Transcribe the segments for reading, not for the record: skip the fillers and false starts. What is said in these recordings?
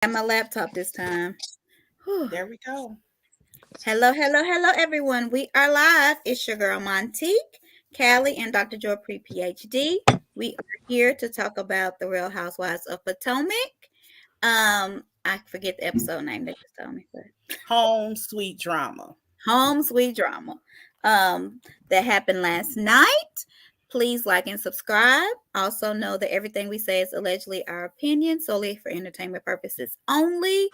At my laptop this time. Whew. There we go. Hello, hello, hello, everyone. We are live. It's your girl Montique, Callie, and Dr. Joy Pre PhD. We are here to talk about the Real Housewives of Potomac. I forget the episode name they just told me, but Home sweet drama. Home Sweet Drama. That happened last night. Please like and subscribe. Also know that everything we say is allegedly our opinion, solely for entertainment purposes only.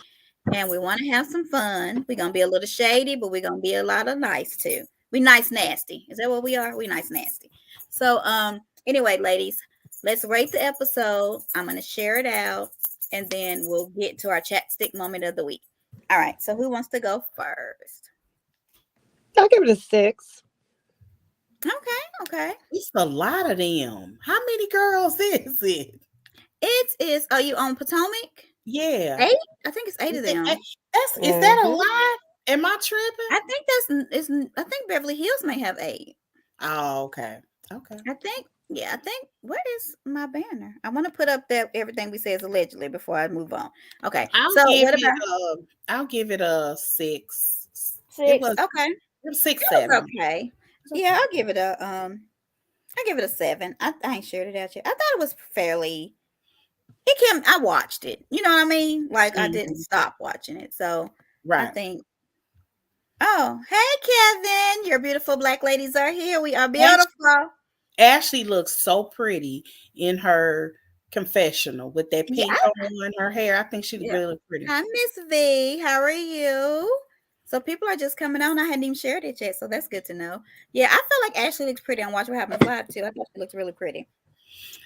And we want to have some fun. We're gonna be a little shady, but we're gonna be a lot of nice too. We nice nasty. Is that what we are? We nice nasty. So anyway, ladies, let's rate the episode. I'm gonna share it out and then we'll get to our chat stick moment of the week. All right, so who wants to go first? I'll give it a 6. Okay, okay. It's a lot of them. How many girls is it? It is. Oh, you on Potomac? Yeah. 8? I think it's 8 of them. Is that a lot? Am I tripping? I think that's is. I think Beverly Hills may have 8. Oh, okay. Okay. I think. Yeah, I think. Where is my banner? I want to put up that everything we say is allegedly before I move on. Okay. So what about I'll give it a 6. 6? It was Okay. 6, It 7. was okay. Yeah, I'll give it a I give it a 7. I ain't shared it out yet. I thought it was fairly. It came. I watched it. You know what I mean? Like I didn't stop watching it. So I Right. think. Oh, hey Kevin! Your beautiful black ladies are here. We are beautiful. Ashley looks so pretty in her confessional with that pink on her hair. I think she Yeah. really pretty. Hi, Miss V. How are you? So people are just coming on. I hadn't even shared it yet, so that's good to know. Yeah, I feel like Ashley looks pretty on Watch What Happens Live too. I thought she looked really pretty.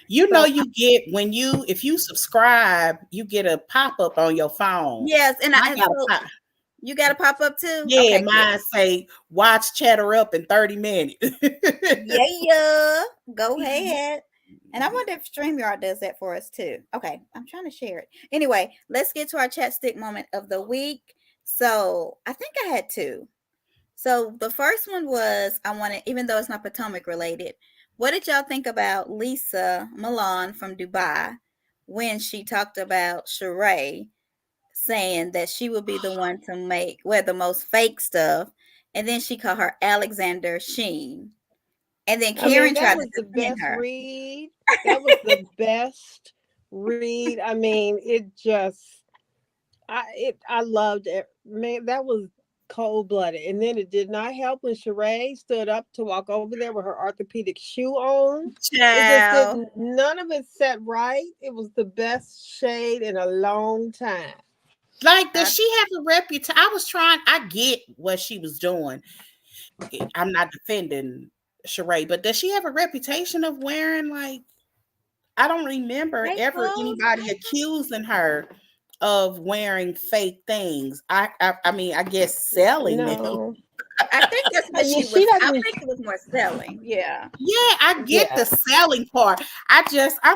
You know, you get if you subscribe, you get a pop up on your phone. Yes, and you got a pop up too. Yeah, Okay, mine say watch Chatter Up in 30 minutes. yeah, go ahead. And I wonder if StreamYard does that for us too. Okay, I'm trying to share it. Anyway, let's get to our chat stick moment of the week. So I think I had 2. So the first one was I wanted, even though it's not Potomac related, what did y'all think about Lisa Milan from Dubai when she talked about Sheree saying that she would be the one to wear the most fake stuff, and then she called her Alexander Sheen, and then Karen tried to defend her. Read. That was the best read. I mean, I loved it. Man, that was cold blooded. And then it did not help when Sheree stood up to walk over there with her orthopedic shoe on. None of it set right. It was the best shade in a long time. Like, does she have a reputation? I get what she was doing. I'm not defending Sheree, but does she have a reputation of wearing, like, I don't remember ever anybody accusing her of wearing fake things. I mean, I guess selling them. I think that's what she was. I think it was more selling. Yeah. Yeah, I get the selling part. I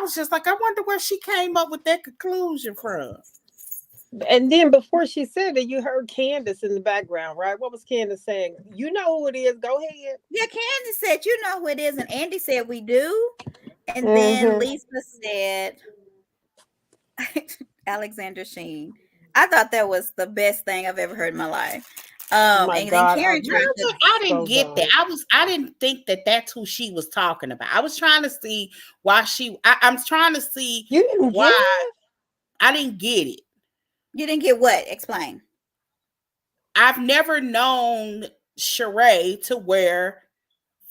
was just like, I wonder where she came up with that conclusion from. And then before she said it, you heard Candace in the background, right? What was Candace saying? You know who it is. Go ahead. Yeah, Candace said, you know who it is. And Andy said, we do. And then Lisa said, Alexander Sheen. I thought that was the best thing I've ever heard in my life. And then Karen tried to. I didn't get that. I didn't think that that's who she was talking about. I was trying to see why I'm trying to see why. I didn't get it. You didn't get what? Explain. I've never known Sheree to wear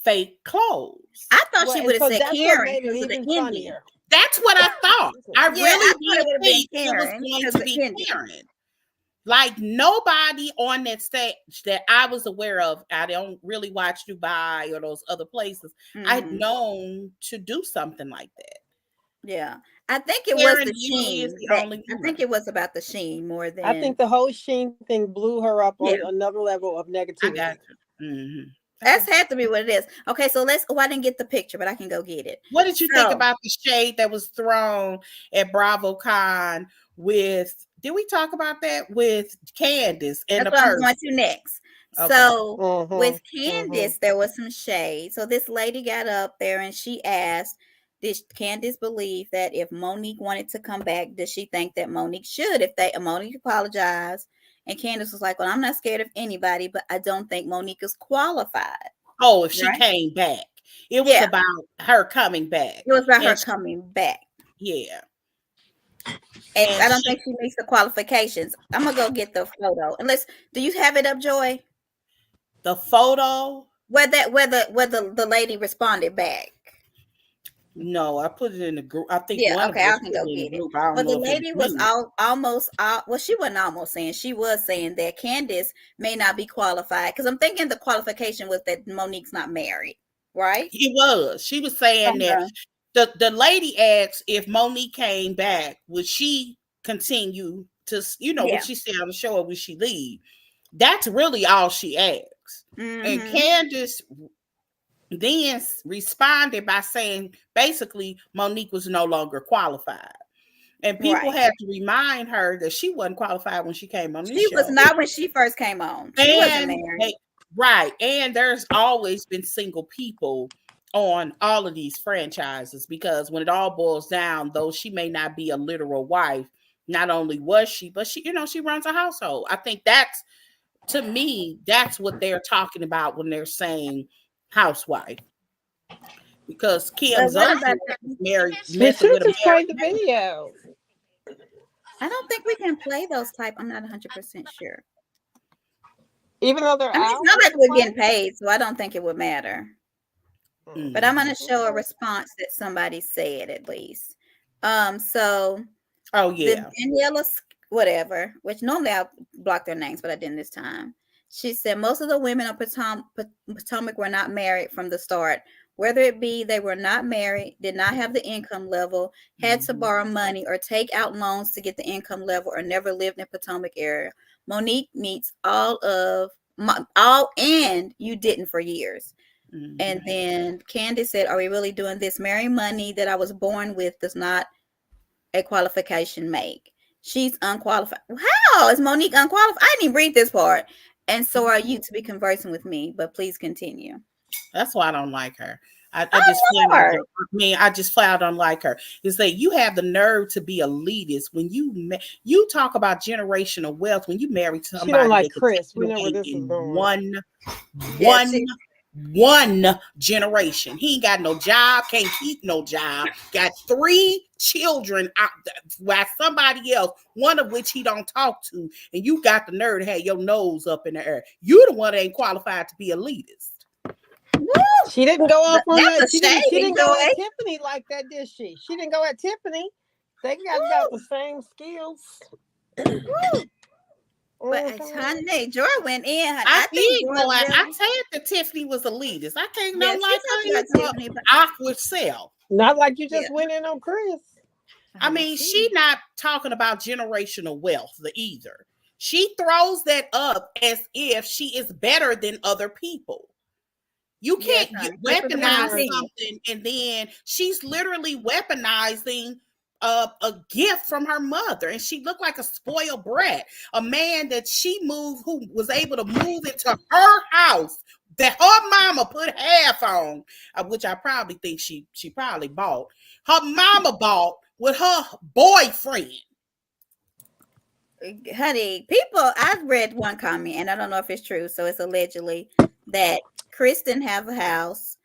fake clothes. I thought she would have said Karen because of the Indian. That's what I thought. I really did think it was going to be Karen. Like, nobody on that stage that I was aware of, I don't really watch Dubai or those other places, I'd known to do something like that. Yeah. I think it was the Sheen. I think it was about the Sheen more than. I think the whole Sheen thing blew her up on another level of negativity. I got you. That's had to be what it is. Okay, so I didn't get the picture, but I can go get it. What did you think about the shade that was thrown at BravoCon with? Did we talk about that with Candace and that's what I'm going to next. Okay. So with Candace, there was some shade. So this lady got up there and she asked, did Candace believe that if Monique wanted to come back, does she think that Monique should? If Monique apologized, and Candace was like, "Well, I'm not scared of anybody, but I don't think Monique is qualified." Oh, if she Right? came back, it was Yeah, about her coming back. it was about her And coming back, yeah, and and I don't she think she meets the qualifications. I'm gonna go get the photo. Unless, do you have it up, Joy? the photo. Whether the lady responded back. No, I put it in the group. I think Yeah, one of okay, I us can put go it in the get it. group. I don't But the know if it was lady was me. almost well, she wasn't almost saying, she was saying that Candace may not be qualified, because I'm thinking the qualification was that Monique's not married, right? It was. She was saying that Uh-huh. the lady asked if Monique came back, would she continue to, would Yeah. she stay on the show or would she leave? That's really all she asked. And Mm-hmm. Candace then responded by saying basically Monique was no longer qualified. And people Right. had to remind her that she wasn't qualified when she came on this She was show. not when she first came on. She wasn't And married. right. And there's always been single people on all of these franchises, because when it all boils down, though she may not be a literal wife, not only was she, but she, she runs a household. I think that's, to me, that's what they're talking about when they're saying housewife. Because But Kim's what other about married, We messing should with a just play married the man. video. I don't think we can play those type. I'm not 100% sure. Even though they're I mean, it's out, not we like can we're play. getting paid, so I don't think it would matter. But I'm going to show a response that somebody said at least. So Oh the yeah. Daniela whatever, which normally I block their names, but I didn't this time. She said most of the women on Potomac were not married from the start. Whether it be they were not married, did not have the income level, had to borrow money or take out loans to get the income level, or never lived in Potomac area. Monique meets all, and you didn't for years. And then Candace said, "Are we really doing this? Marrying money that I was born with does not a qualification make. She's unqualified." How is Monique unqualified? I didn't even read this part. "And so are you to be conversing with me, but please continue." That's why I don't like her. I Oh, just flat out Lord. don't, I just flat out don't like her. Is that you have the nerve to be elitist when you talk about generational wealth when you marry She don't somebody like that could take Chris. it We know where away this is in going. Yeah, one generation. He ain't got no job, can't keep no job, got 3 children out while somebody else, one of which he don't talk to, and you got the nerve to have your nose up in the air. You the one that ain't qualified to be elitist. woo, She didn't go off on that. that's a She shame, didn't go at Joy. Tiffany like that, did she? She didn't go at Tiffany. They got about the same skills. Woo. But honey, Joy went in. I I think did Joy go out. I really, said that Tiffany was elitist. I can't yeah, know she like talked her about either. Tiffany, but Awkward self. Not like you yeah, just went in on Chris. I mean, she not talking about generational wealth either. She throws that up as if she is better than other people. You yes, can't honey. Chris was the one who weaponize said. something and then she's literally weaponizing a gift from her mother, and she looked like a spoiled brat. A man that she moved, who was able to move into her house that her mama put half on, which I probably think she probably bought. Her mama bought with her boyfriend. Honey, I've read one comment, and I don't know if it's true, so it's allegedly that Chris didn't have a house,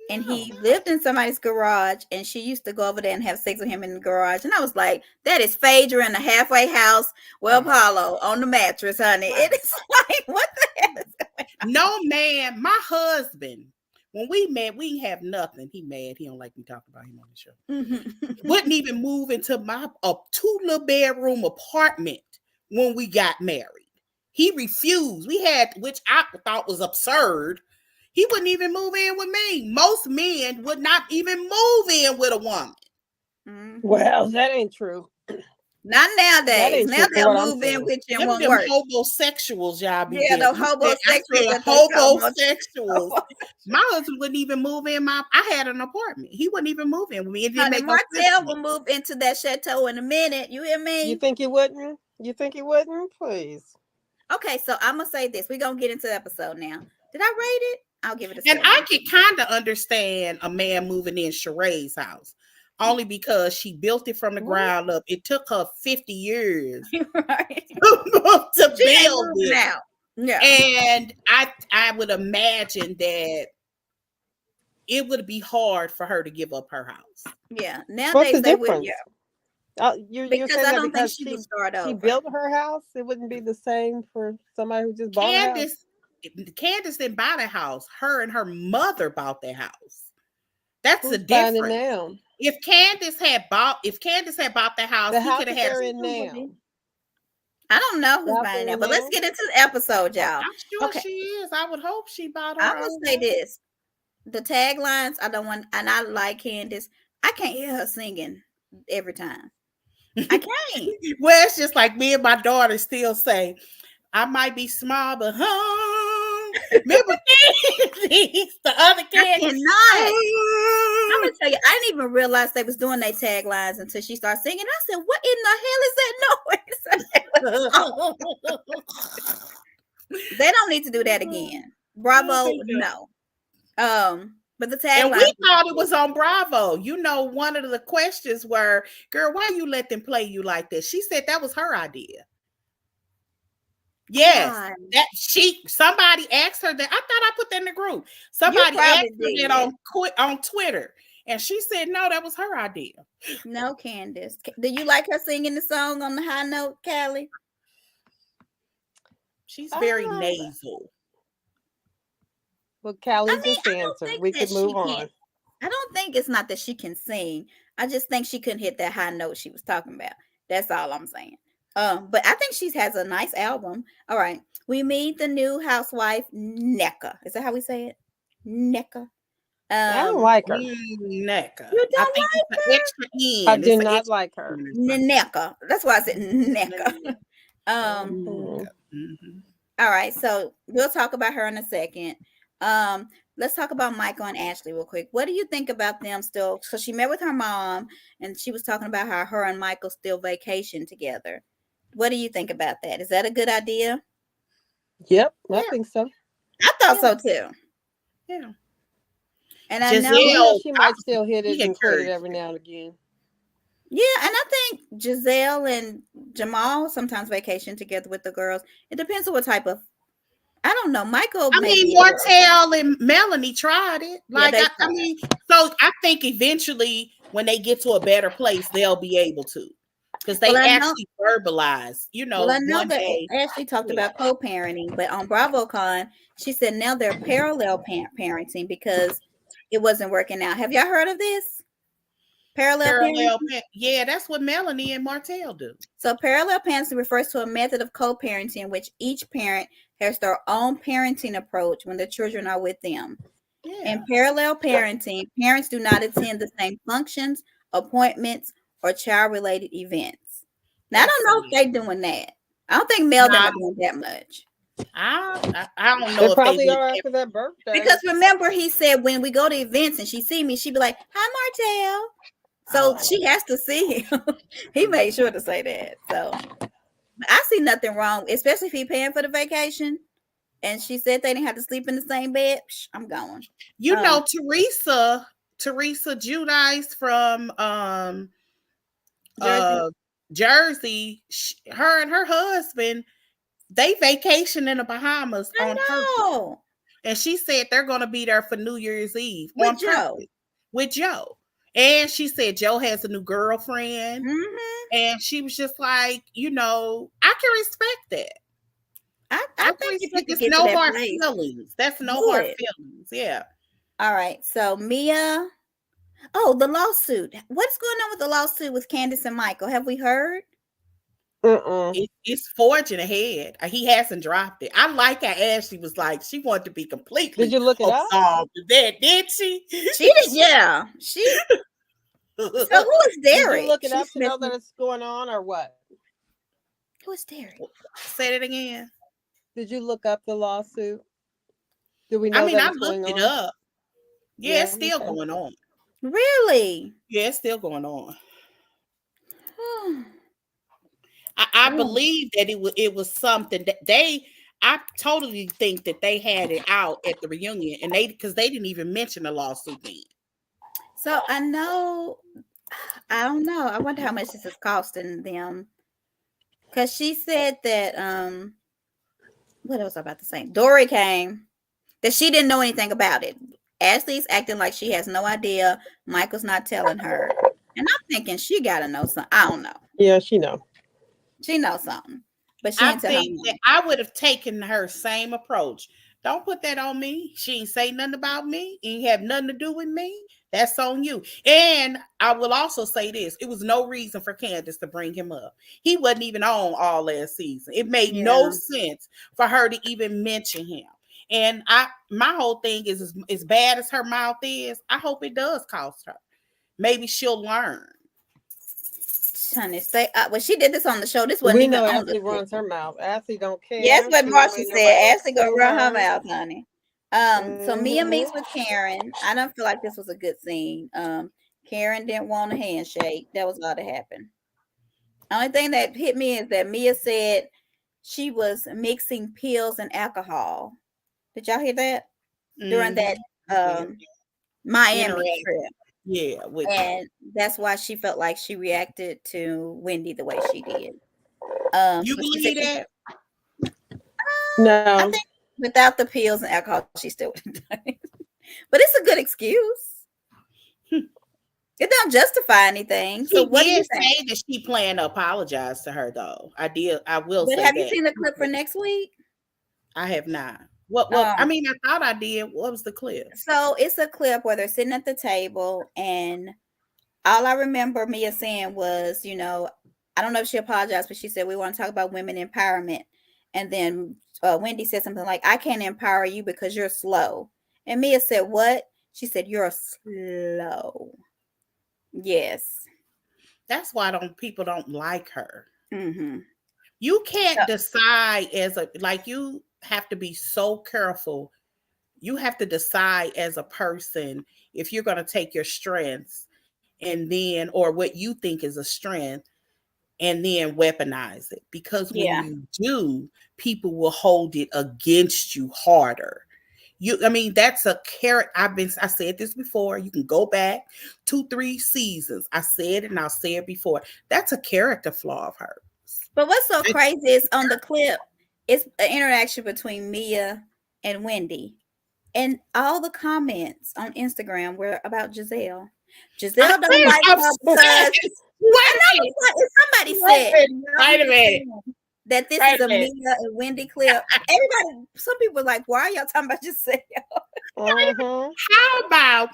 and he lived in somebody's garage, and she used to go over there and have sex with him in the garage. And I was like, that is Phaedra in a halfway house, well, Apollo on the mattress, honey. It is like, what the hell is going on? No, man, my husband, when we met, we didn't have nothing. He mad. He don't like me talking about him on the show. Wouldn't even move into my 2 little bedroom apartment when we got married. He refused. We had, which I thought was absurd. He wouldn't even move in with me. Most men would not even move in with a woman. Well, that ain't true. Not nowadays. Now they'll I'm move in with you and Them won't work. homosexuals y'all be Yeah, the getting. homosexuals. I said homosexuals. My husband wouldn't even move in I had an apartment. He wouldn't even move in with me. It didn't Honey, make no sense to Martell me. will move into that chateau in a minute. You hear me? You think he wouldn't? You think he wouldn't? Please. Okay, so I'm gonna say this. We're gonna get into the episode now. Did I rate it? I'll give it a And 7. I can kind of understand a man moving in Sheree's house, only because she built it from the ground up. It took her 50 years Right. to She ain't build moving it. out. Yeah. And I would imagine that it would be hard for her to give up her house. Yeah. What's Nowadays the they would. difference? Yeah. You're Because saying I that don't think because she would start she over. built her house, it wouldn't be the same for somebody who just bought a house. Candace didn't buy the house. Her and her mother bought the house. That's the Who's buying it difference. now? If Candace had bought the house, The he house could have that had. they're in now. I don't know The who's house buying they're that, in but let's now. get into the episode, y'all. I'm sure Okay. she is. I would hope she bought I'm her gonna own say house. this. The taglines, I don't want, and I like Candace. I can't hear her singing every time. I can't. Well, it's just like me and my daughter still say, I might be small, but remember Candace, the other I Candace. cannot. I'm gonna tell you, I didn't even realize they was doing their taglines until she started singing. I said, "What in the hell is that noise?" They don't need to do that again. Bravo, no. But the tagline. And we thought it was on Bravo. You know, one of the questions were, "Girl, why you let them play you like this?" She said that was her idea. Yes, God. that somebody asked her that. I thought I put that in the group. Somebody asked her that on Twitter, and she said no, that was her idea. No, Candace. Do you like her singing the song on the high note, Callie? She's very nasal. Well, Callie's just answer. We could move on. I don't think it's not that she can sing. I just think she couldn't hit that high note she was talking about. That's all I'm saying. But I think she has a nice album. All right. We meet the new housewife, Nneka. Is that how we say it? Nneka. I don't like her. Nneka. You don't like her? Extra N. I do not like her. Nneka. That's why I said Nneka. All right. So we'll talk about her in a second. Let's talk about Michael and Ashley real quick. What do you think about them still? So she met with her mom and she was talking about how her and Michael still vacation together. What do you think about that? Is that a good idea? Yep, I think so. I thought so too. Yeah. And I know she might still hit it and quit it every now and again. Yeah, and I think Giselle and Jamal sometimes vacation together with the girls. It depends on what type of. I don't know. Michael. I mean, Martell and Melanie tried it. Like, yeah, I mean, so I think eventually when they get to a better place, they'll be able to. Because they actually verbalize, you know. Well, I know that Ashley talked about co-parenting, but on BravoCon, she said now they're parallel parenting because it wasn't working out. Have y'all heard of this? Parallel parenting? Yeah, that's what Melanie and Martell do. So parallel parenting refers to a method of co-parenting in which each parent has their own parenting approach when the children are with them. Yeah. In parallel parenting, parents do not attend the same functions, appointments, or child-related events. Now, I don't know if they're doing that. I don't think Mel are doing that much. I don't know. They probably are after that birthday. Because remember, he said when we go to events and she see me, she'd be like, "Hi, Martell." So she has to see him. He made sure to say that. So I see nothing wrong, especially if he's paying for the vacation. And she said they didn't have to sleep in the same bed. I'm going. You know, Teresa Giudice from Jersey, her and her husband, they vacation in the Bahamas on purpose. And she said they're going to be there for New Year's Eve with Joe. With Joe. And she said Joe has a new girlfriend. And she was just like, you know, I can respect that. I think it's no hard feelings. That's no hard feelings. Yeah. All right. So Mia. Oh, the lawsuit. What's going on with the lawsuit with Candace and Michael? Have we heard? It's forging ahead. He hasn't dropped it. I like how Ashley was like, she wanted to be completely. Did you look it up? That did she? She did. Yeah. She. So who is Derek? Did you look it up to know that it's going on or what? Who is Derek? Say it again. Did you look up the lawsuit? Do we know? I looked it up. Yeah, it's still going on. Really? Yeah, it's still going on. I believe that it was something that I totally think that they had it out at the reunion, and because they didn't even mention the lawsuit then. So I know, I don't know. I wonder how much this is costing them. Because she said that, what else was I about to say? Dory came, that she didn't know anything about it. Ashley's acting like she has no idea. Michael's not telling her. And I'm thinking she got to know something. I don't know. Yeah, she know. She knows something. But she I ain't tell her think that mom. I would have taken her same approach. Don't put that on me. She ain't say nothing about me. It ain't have nothing to do with me. That's on you. And I will also say this. It was no reason for Candace to bring him up. He wasn't even on all last season. It made no Yeah. sense for her to even mention him. And my whole thing is as bad as her mouth is, I hope it does cost her. Maybe she'll learn. Honey, stay well, she did this on the show. This wasn't We even know on the Ashley show. runs her mouth. Ashley don't Yes, care. what She don't Marsha make nobody said. else Ashley gonna sue run her her. mouth, honey. So Mia Mm-hmm. meets with Karen. I don't feel like this was a good scene. Karen didn't want a handshake. That was all that happened. Only thing that hit me is that Mia said she was mixing pills and alcohol. Did y'all hear that? During that Yeah. Miami Interact. trip. Yeah. And that's why she felt like she reacted to Wendy the way she did. You But she said believe that? I No. think without the pills and alcohol, she still would have done it. But it's a good excuse. It don't justify anything. So He what do you did think? say that she planned to apologize to her, though. I did. I will But say have you that. seen the clip for next week? I have not. What? I Um, mean, I thought I did. What was the clip? so it's a clip where they're sitting at the table, and all I remember Mia saying was, I don't know if she apologized, but she said we want to talk about women empowerment. And then Wendy said something like, "I can't empower you because you're slow." And Mia said, "What?" She said, "You're slow." Yes. That's why people don't like her. Mm-hmm. You can't decide you have to be so careful. You have to decide as a person if you're going to take your strengths and then, or what you think is a strength, and then weaponize it. Because when Yeah. you do, people will hold it against you harder. I mean, that's a character. I said this before. You can go back 2-3 seasons. I said it and I'll say it before. That's a character flaw of hers. But what's so crazy is on the clip, it's an interaction between Mia and Wendy. And all the comments on Instagram were about Giselle. Giselle don't like her because I know somebody said Wait a minute. that this is a Mia and Wendy clip. Everybody, some people were like, why are y'all talking about Giselle? How about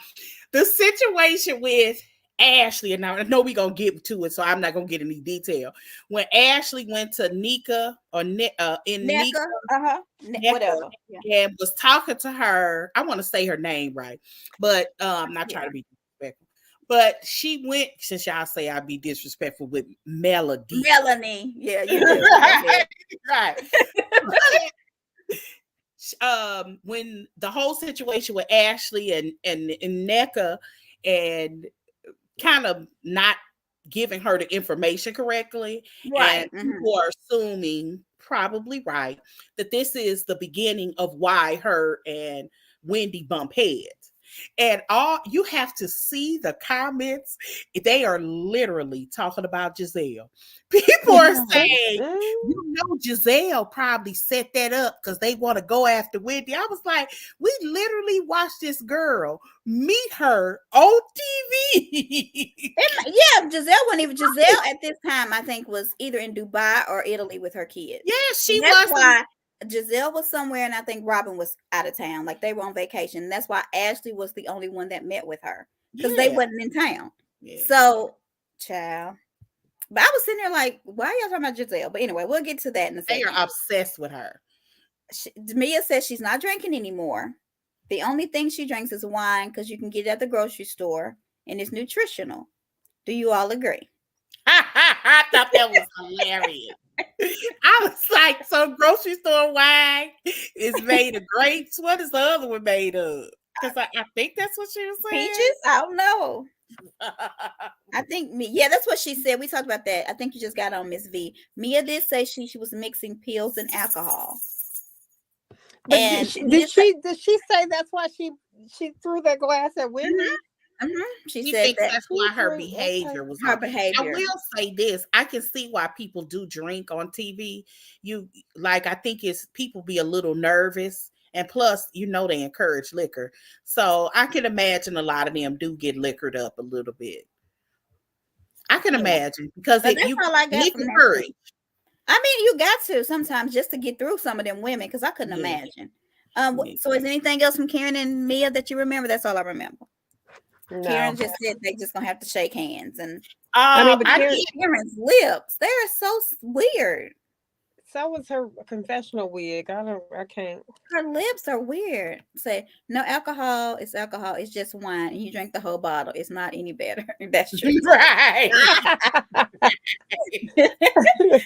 the situation with Ashley? And now I know we're going to get to it, so I'm not going to get any detail. When Ashley went to Nika or Nika, whatever, and was talking to her, I want to say her name right, but I'm not trying to be disrespectful. But she went, since y'all say I'd be disrespectful, with Melanie. Yeah, you do. Right. When the whole situation with Ashley and Nneka, and kind of not giving her the information correctly, right? And people are assuming, probably right, that this is the beginning of why her and Wendy bump heads. And all you have to see the comments, they are literally talking about Giselle. People are saying, Giselle probably set that up because they want to go after Wendy. I was like, we literally watched this girl meet her on TV. Yeah, Giselle at this time, I think, was either in Dubai or Italy with her kids. Yes, she was. That's why Giselle was somewhere, and I think Robin was out of town. Like, they were on vacation. And that's why Ashley was the only one that met with her, because they wasn't in town. Yeah. So, child. But I was sitting there like, why are y'all talking about Giselle? But anyway, we'll get to that in a second. They are obsessed with her. Mia says she's not drinking anymore. The only thing she drinks is wine because you can get it at the grocery store, and it's nutritional. Do you all agree? I thought that was hilarious. I was like, so grocery store wine is made of grapes. What is the other one made of? Because I think that's what she was saying. Peaches? I don't know. I think that's what she said. We talked about that. I think you just got on Miss V. Mia did say she was mixing pills and alcohol. But did And she, he did just she did she say that's why she threw that glass at Wendy? she She said thinks that that's She why her threw okay. behavior was her off. I behavior. will say this: I can see why people do drink on TV. You like, I think it's people be a little nervous, and plus, they encourage liquor, so I can imagine a lot of them do get liquored up a little bit. I can Yeah. imagine because But it that's you all I got liquor from that courage. week. I mean, you got to sometimes just to get through some of them women because I couldn't Yeah, imagine. yeah. So is anything else from Karen and Mia that you remember? That's all I remember. No. Karen just said they just gonna have to shake hands, and I mean, but I Karen, did. Karen's lips, they're so weird. so was her confessional wig. I can't. Her lips are weird. Say no alcohol. It's alcohol. It's just wine, and you drink the whole bottle. It's not any better. That's true. Right. Unless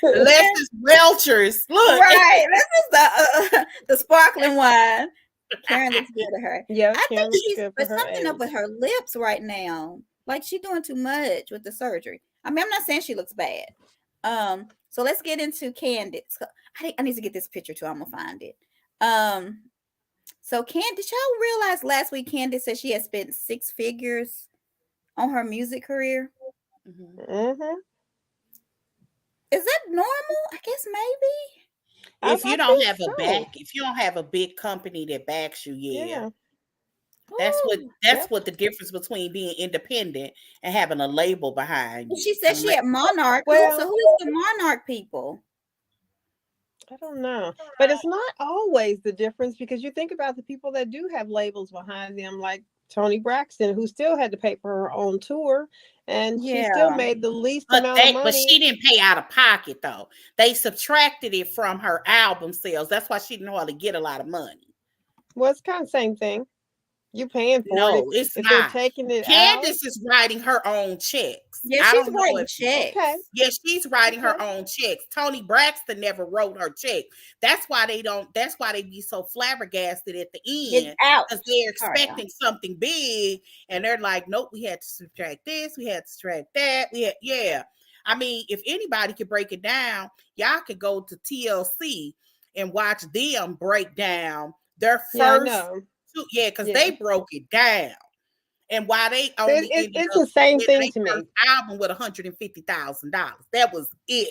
it's Welchers. Look. Right. This is the sparkling wine. Karen looks good to her. Yeah, I think Karen looks she's good for there's her something up age. with her lips right now. Like she's doing too much with the surgery. I mean, I'm not saying she looks bad. So let's get into Candace. I need to get this picture too. I'm gonna find it. Um, so Candace, y'all realize last week Candace said she had spent 6 figures on her music career. Mhm. Mm-hmm. Is that normal? I guess maybe. If you I don't think have a so. if you don't have a big company that backs you, yeah. Yeah, That's what Ooh. that's yeah. what the difference between being independent and having a label behind And you. she said she had Monarch. So Well, who is the Monarch people? I don't know, but it's not always the difference because you think about the people that do have labels behind them, like Tony Braxton, who still had to pay for her own tour, and she still Yeah. made the least But amount of she money. didn't pay out of pocket though. They subtracted it from her album sales. That's why she didn't hardly get a lot of money. Well, it's kind of same thing. You're paying for it No, it's if they're not. taking it out. Candace is writing her own checks. Yeah, I she's don't know writing if Okay, checks. yes, she's writing okay. her own checks. Tony Braxton never wrote her check. That's why they don't. That's why they be so flabbergasted at the Get end out. because they're Sorry, y'all. expecting something big, and they're like, "Nope, we had to subtract this, we had to subtract that." Yeah. I mean, if anybody could break it down, y'all could go to TLC and watch them break down their Yeah, I first know. two. Yeah, because Yeah, they broke it down. And why they it, only it, ended it's up the same getting thing their to first me. album with $150,000. That was it.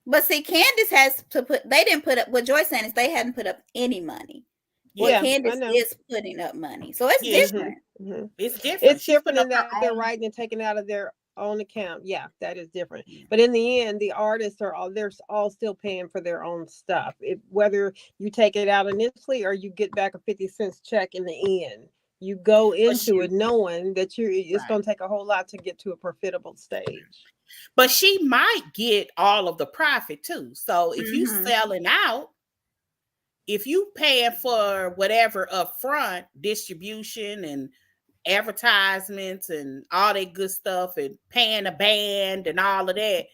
But see, Candace has to put, they didn't put up, what Joy's saying is they hadn't put up any money. Well, Yeah, Yeah, I Candace know. is putting up money. So it's yeah, Hmm. different. Hmm. it's different. It's She's different putting up in her that they're own. writing and taking out of their own account. Yeah, that is different. Yeah. But in the end, the artists are all they're all still paying for their own stuff. Whether you take it out initially or you get back a 50 cents check in the end, you go But into she, it knowing that it's right. going to take a whole lot to get to a profitable stage. But she might get all of the profit too. So if you Mm-hmm. selling out, if you paying for whatever upfront distribution and advertisements and all that good stuff and paying a band and all of that,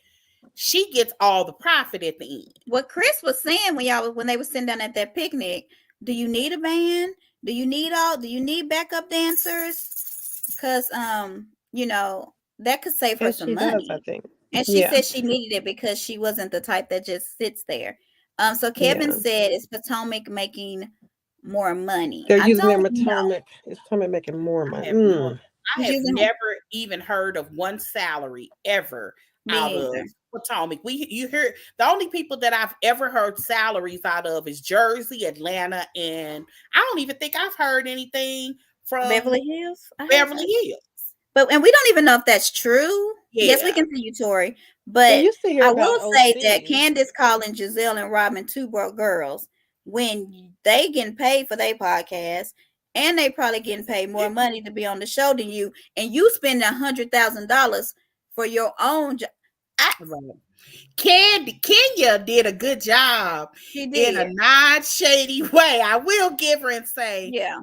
she gets all the profit at the end. What Chris was saying when they were sitting down at that picnic, do you need a band? Do you need backup dancers? Because that could save her And some she does, I money. think. And she Yeah, said she needed it because she wasn't the type that just sits there. So Kevin yeah. said, is Potomac making more money? They're I using their don't know. Potomac. It's Potomac making more I money. have no I She's have using never even heard of one salary ever out me of either. Potomac. You hear the only people that I've ever heard salaries out of is Jersey, Atlanta, and I don't even think I've heard anything from Beverly Hills. I have Beverly heard. Hills. And we don't even know if that's true. Yes, we Yeah. can see you, Tori. We But used to hear I about will say that OC. Candace calling Giselle and Robin two broke girls when they getting paid for their podcast, and they probably getting paid more money to be on the show than you, and you spend $100,000 for your own job. Right. Kenya did a good job She in a did, non-shady way. I will give her and say, yeah.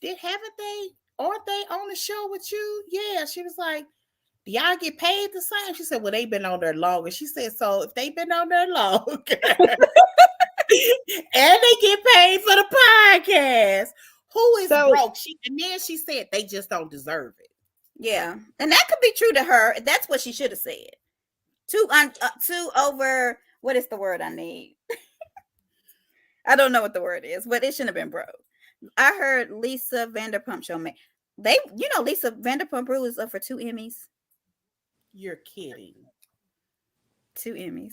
haven't they, aren't they on the show with you? Yeah. She was like, do y'all get paid the same? She said, well, they've been on there longer. She said, so if they've been on there longer and they get paid for the podcast, who is So broke? And then she said they just don't deserve it. Yeah, and that could be true to her. That's what she should have said. Two over. What is the word I need? I don't know what the word is, but it shouldn't have been broke. I heard Lisa Vanderpump show me. Lisa Vanderpump Brew is up for 2 Emmys. You're kidding. 2 Emmys.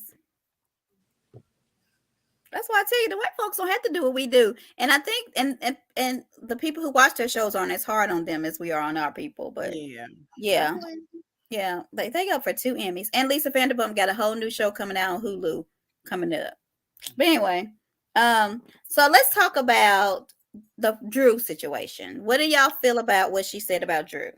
That's why I tell you the white folks don't have to do what we do. And I think and the people who watch their shows aren't as hard on them as we are on our people. But Yeah. yeah. Yeah. They go for 2 Emmys. And Lisa Vanderpump got a whole new show coming out on Hulu coming up. But anyway, so let's talk about the Drew situation. What do y'all feel about what she said about Drew?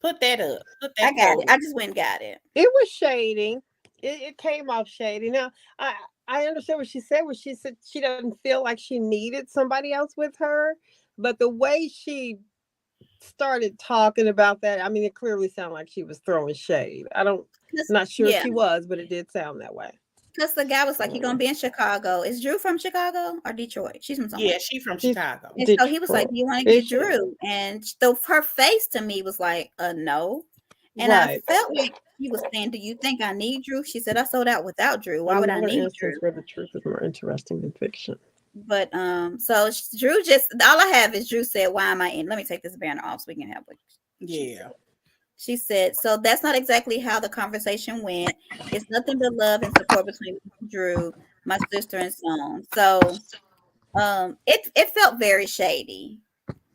Put that up. Put that I got poll it. I just went and got it. It was shady. It came off shady. Now, I understand what she said. When she said she doesn't feel like she needed somebody else with her, but the way she started talking about that, I mean, it clearly sounded like she was throwing shade. Not sure Yeah, she was, but it did sound that way. because the guy was like, "You're gonna be in Chicago." Is Drew from Chicago or Detroit? She's from somewhere. Yeah, she's from She's Chicago. And so he was like, Detroit. "Do you want to Is get she? Drew?" And so her face to me was like, "No." And I Right. felt like he was saying, "Do you think I need Drew?" She said, "I sold out without Drew. Why would I Another need instance Drew?" where the truth is more interesting than fiction. But so Drew just all I have is Drew said, "Why am I in?" Let me take this banner off so we can have what Yeah. she said. So that's not exactly how the conversation went. It's nothing but love and support between Drew, my sister, and son. So it felt very shady.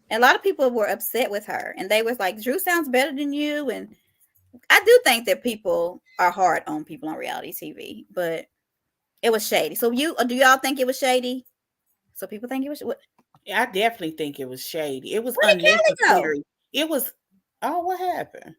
And a lot of people were upset with her, and they was like, "Drew sounds better than you." And I do think that people are hard on people on reality TV, but it was shady. So do y'all think it was shady? So people think it was. Where I definitely think it was shady. It was did Kelly go? unnecessary. It was, oh, what happened?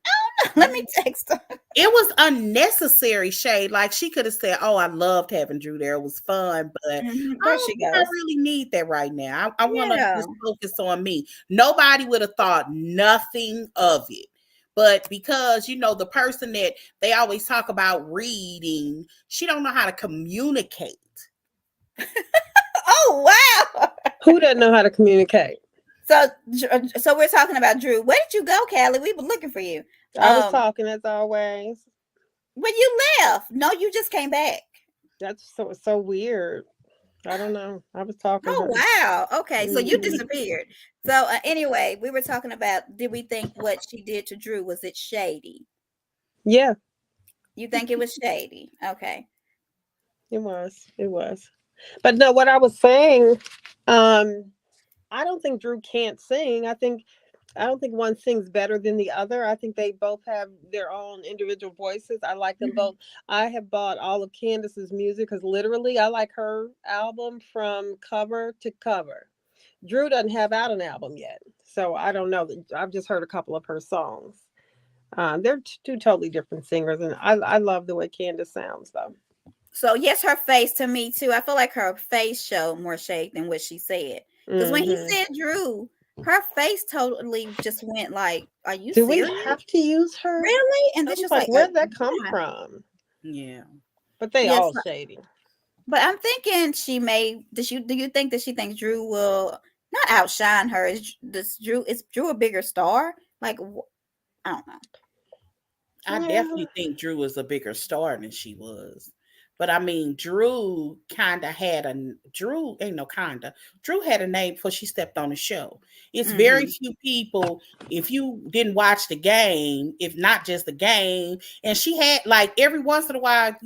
Let me text her. It was unnecessary shade. Like she could have said, "Oh, I loved having Drew there. It was fun, but There she I goes. really need that right now. I want to Yeah. just focus on me." Nobody would have thought nothing of it. But because the person that they always talk about reading, she don't know how to communicate. Oh wow. Who doesn't know how to communicate? So we're talking about Drew. Where did you go, Callie? We were looking for you. I was talking as always. When you left. No, you just came back. That's so weird. I don't know. I was talking. Oh wow. Okay, so you Mhm. disappeared. So anyway, we were talking about did we think what she did to Drew was it shady? Yeah, You think it was shady? Okay. it was. It was. But no, what I was saying, I don't think Drew can't sing. I don't think one sings better than the other. I think they both have their own individual voices. I like them Mhm. both. I have bought all of Candace's music because literally I like her album from cover to cover. Drew doesn't have out an album yet, so I don't know. I've just heard a couple of her songs. They're two totally different singers, and I love the way Candace sounds though. So yes, her face to me too. I feel like her face showed more shade than what she said. Because when he Hmm. said Drew, her face totally just went like, "Are you Do we serious? have to use her? Really?" And I then she was was like, like, where'd that come "Yeah." from? Yeah. But they Yes, all shady. but I'm thinking she may. Do you think that she thinks Drew will not outshine her? Is Drew a bigger star? Like I don't know. I Yeah. definitely think Drew was a bigger star than she was. But I mean, Drew ain't no kinda. Drew had a name before she stepped on the show. It's very Mm-hmm. few people, if you didn't watch the game, if not just the game, and she had like every once in a while, Okay.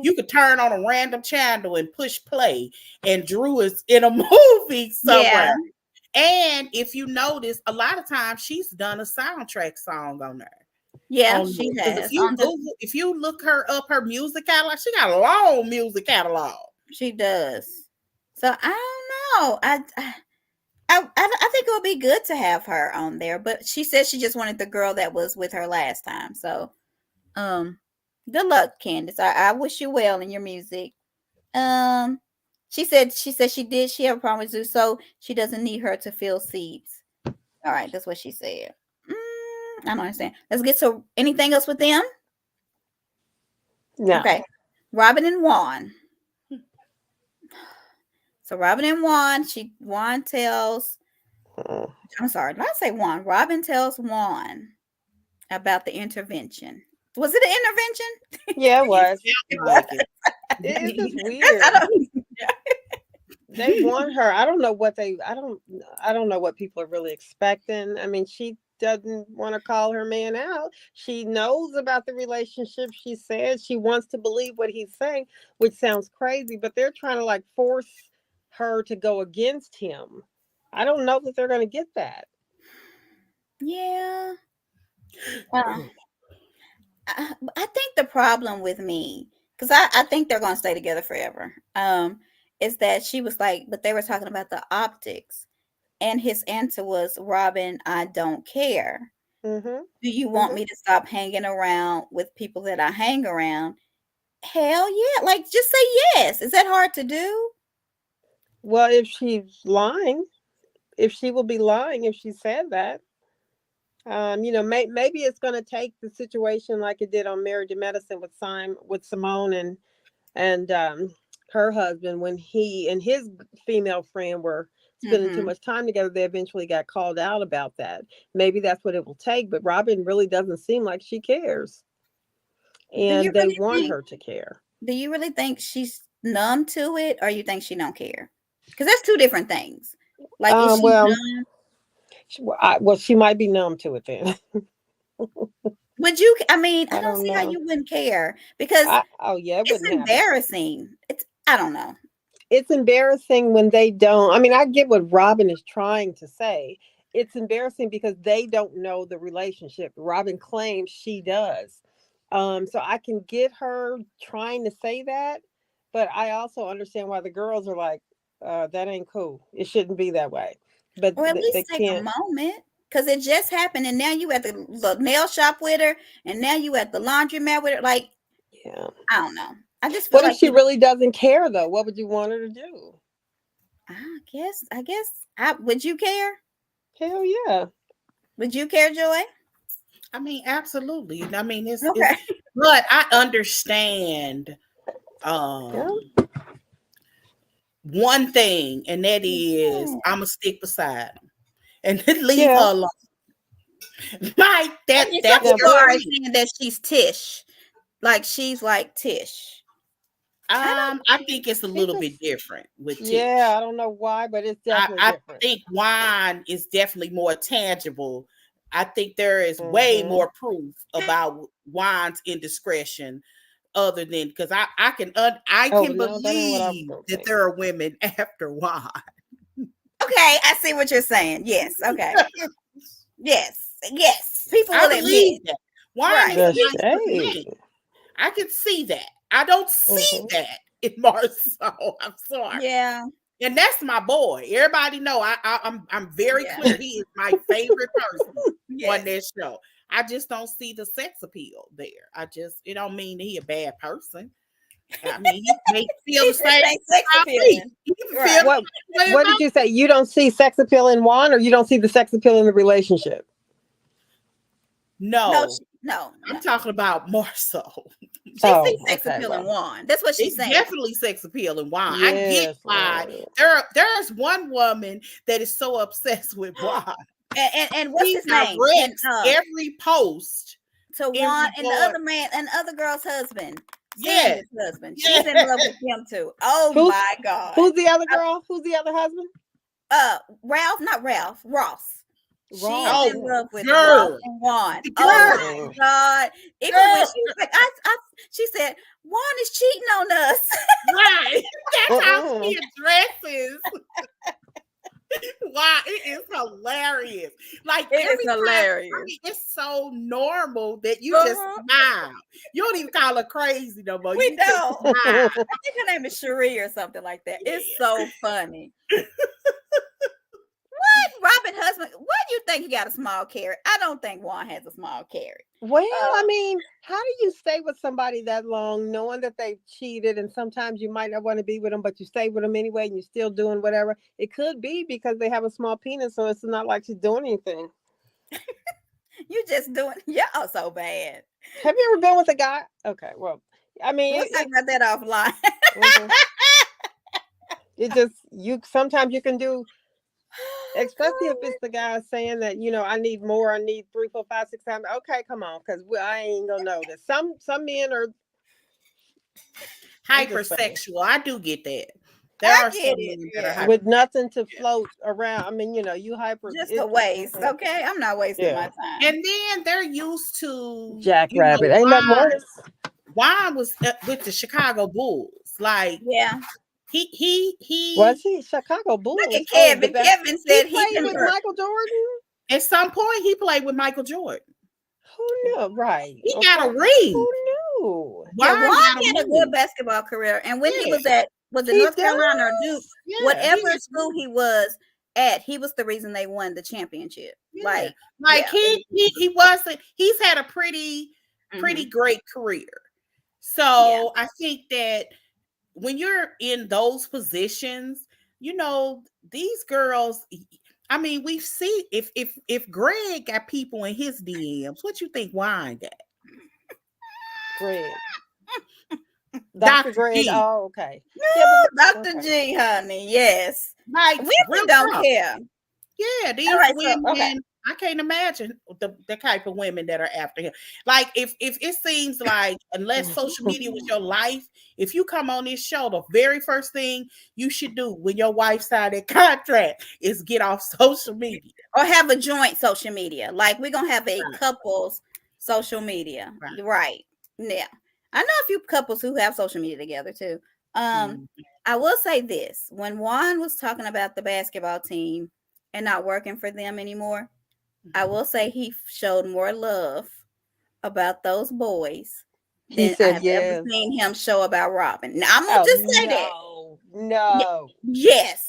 you could turn on a random channel and push play, and Drew is in a movie Yeah, somewhere. And if you notice, a lot of times she's done a soundtrack song on there yeah, on she because has on the. if you look her up, her music catalog, she got a long music catalog. She does. So I don't know. I think it would be good to have her on there, but she said she just wanted the girl that was with her last time. So, um, good luck, Candace. I wish you well in your music. Um, she said she have a problem with Zeus, so she doesn't need her to fill seats. All right, that's what she said. I don't understand. Let's get to anything else with them. No. Okay, Robin and Juan. So Robin and Juan tells. Mm. I'm sorry, did I say Juan? Robin tells Juan about the intervention. Was it an intervention? Yeah, it It was. It felt was. like it. It's just I weird. don't. They want her. I don't know what people are really expecting. I mean, she doesn't want to call her man out. She knows about the relationship. She says she wants to believe what he's saying, which sounds crazy, but they're trying to like force her to go against him. I don't know that they're going to get that. Yeah. Uh, I think the problem with me, because I think they're gonna stay together forever, is that she was like, but they were talking about the optics, and his answer was, Robin, I don't care. Mm-hmm. Do you want Mm-hmm. me to stop hanging around with people that I hang around? Hell yeah. Like, just say yes. Is that hard to do? Well, if she's lying, if she will be lying if she said that. Maybe it's going to take the situation like it did on Married to Medicine with Simone and her husband when he and his female friend were spending too Mm-hmm. much time together. They eventually got called out about that. Maybe that's what it will take. But Robin really doesn't seem like she cares, Do you and they really want think? her to care. Do you really think she's numb to it, or you think she don't care? Because that's two different things. Like, is she Well, numb? she might be numb to it then. Would you? I mean, I I don't don't see how know. you wouldn't care because Oh yeah, it it's wouldn't happen. embarrassing. It's I don't know. It's embarrassing when they don't. I mean, I get what Robin is trying to say. It's embarrassing because they don't know the relationship. Robin claims she does. So I can get her trying to say that, but I also understand why the girls are like, that ain't cool. It shouldn't be that way. But Or at they least take a can't. moment because it just happened, and now you at the nail shop with her, and now you at the laundromat with her. Like, Yeah. I don't know. I just feel What if like she really doesn't care though? What would you want her to do? I would you care? Hell yeah. Would you care, Joy? I mean, absolutely. I mean, it's Okay. but I understand um Yeah. one thing, and that is Yeah. I'ma stick beside him and leave Yeah. her alone. Like I that mean, some that's Yeah. people just But are me. saying that she's Tish, like she's like Tish. I don't. I think it's a it little bit just different with yeah, Tish. I don't know why, but it's I, definitely I different. think wine is definitely more tangible. I think there is way Mm-hmm. more proof about wine's indiscretion other than because I Oh can no, that ain't what I was believe gonna that say. there are women after wine. Okay, I see what you're saying. Yes. Okay. Yes. Yes. People I will admit. believe that. Wine is Right. a The You, nice looking shade. man. I can see that. I don't see Mm-hmm. that in Marceau. I'm sorry. yeah. And that's my boy. Everybody know I'm very Yeah. clear. He is my favorite person on Yes. this show. I just don't see the sex appeal there. It don't mean that he a bad person. I mean, he may feel He the just same ain't sex way about me. appealing. He can feel Right. the What same way what did about you say? You don't see sex appeal in Juan, or you don't see the sex appeal in the relationship? No, no. no, I'm no. talking about Marceau. She Oh, sees sex okay. appeal in Well, Juan. That's what she's It's saying. definitely sex appeal and wine. I get yes, why Lord. there's one woman that is so obsessed with wine. And what's She his name? And directs every post to in Juan and the regard. other man and the other girl's husband, Yes, Sandy's husband. She's in love yes, with him too. Oh Who's my God. who's the other girl? Who's the other husband? Ralph, not Ralph, Ross. She is Ross. oh, in love with Ross girl, and Juan. Oh girl, my Mm-mm. God. Even when girl, she was like, she said, Juan is cheating on us. right. That's how Mm-mm. she addresses. Why it is hilarious. Like It is every time, I hilarious. mean, it's so normal that you just Uh-huh. smile. You don't even call her crazy no more. We You just don't. smile. I think her name is Cherie or something like that. It's Yeah. so funny. Robin husband, why do you think he got a small carrot? I don't think Juan has a small carrot. Well, I Uh, mean, how do you stay with somebody that long, knowing that they've cheated, and sometimes you might not want to be with them, but you stay with them anyway, and you're still doing whatever? It could be because they have a small penis, so it's not like she's doing anything. you just doing y'all so bad. Have you ever been with a guy? Okay, well, I mean, We'll talk about that offline. mhm. It just you. Sometimes you can do, especially if it's the guy saying that I need more, I need 3, 4, 5, 6 times. Okay, come on, because I ain't gonna know this. Some men are. I'm just saying. Hypersexual. I do get that. There I are get some it. men that are Yeah. with nothing to yeah. float around. I mean, you hyper Just a it. waste. Okay. I'm not wasting my Yeah. time. And then they're used to, Jackrabbit. Ain't nothing worse. Juan was with the Chicago Bulls. Like Yeah. Was he he Chicago Look Bulls? at Oh, the Kevin. best. Kevin He said he played with concurred. Michael Jordan. at some point he played with Michael Jordan. Who knew? Right. He got Okay. a ring. Who knew? Yeah, Juan Juan got a had a good ring. basketball career. And when he Yeah, was at, was it He North does. Carolina or Duke? yeah. Whatever school he was at, he was the reason they won the championship. Yeah. Like, Like yeah. he wasn't. He's had a pretty Mm-hmm. great career. Yeah. So I think that when you're in those positions, these girls. I mean, we've seen if Greg got people in his DMs, what you think Wine got? Greg. Dr. Dr. Greg. G. Oh, okay. Yeah, but Dr. G, honey. Yes. Like Women real don't talk. care. Yeah, All these right. So, okay. women, I can't imagine the type of women that are after him. Like if it seems like unless social media was your life, if you come on this show, the very first thing you should do when your wife signed that contract is get off social media. Or have a joint social media. Like, we're going to have a Right. couple's social media. Right. Yeah. I know a few couples who have social media together too. I will say this. When Juan was talking about the basketball team and not working for them anymore, I will say he showed more love about those boys he than I said have ever yes. seen him show about Robin. Now, I'm going Oh to just say that. no. Yes.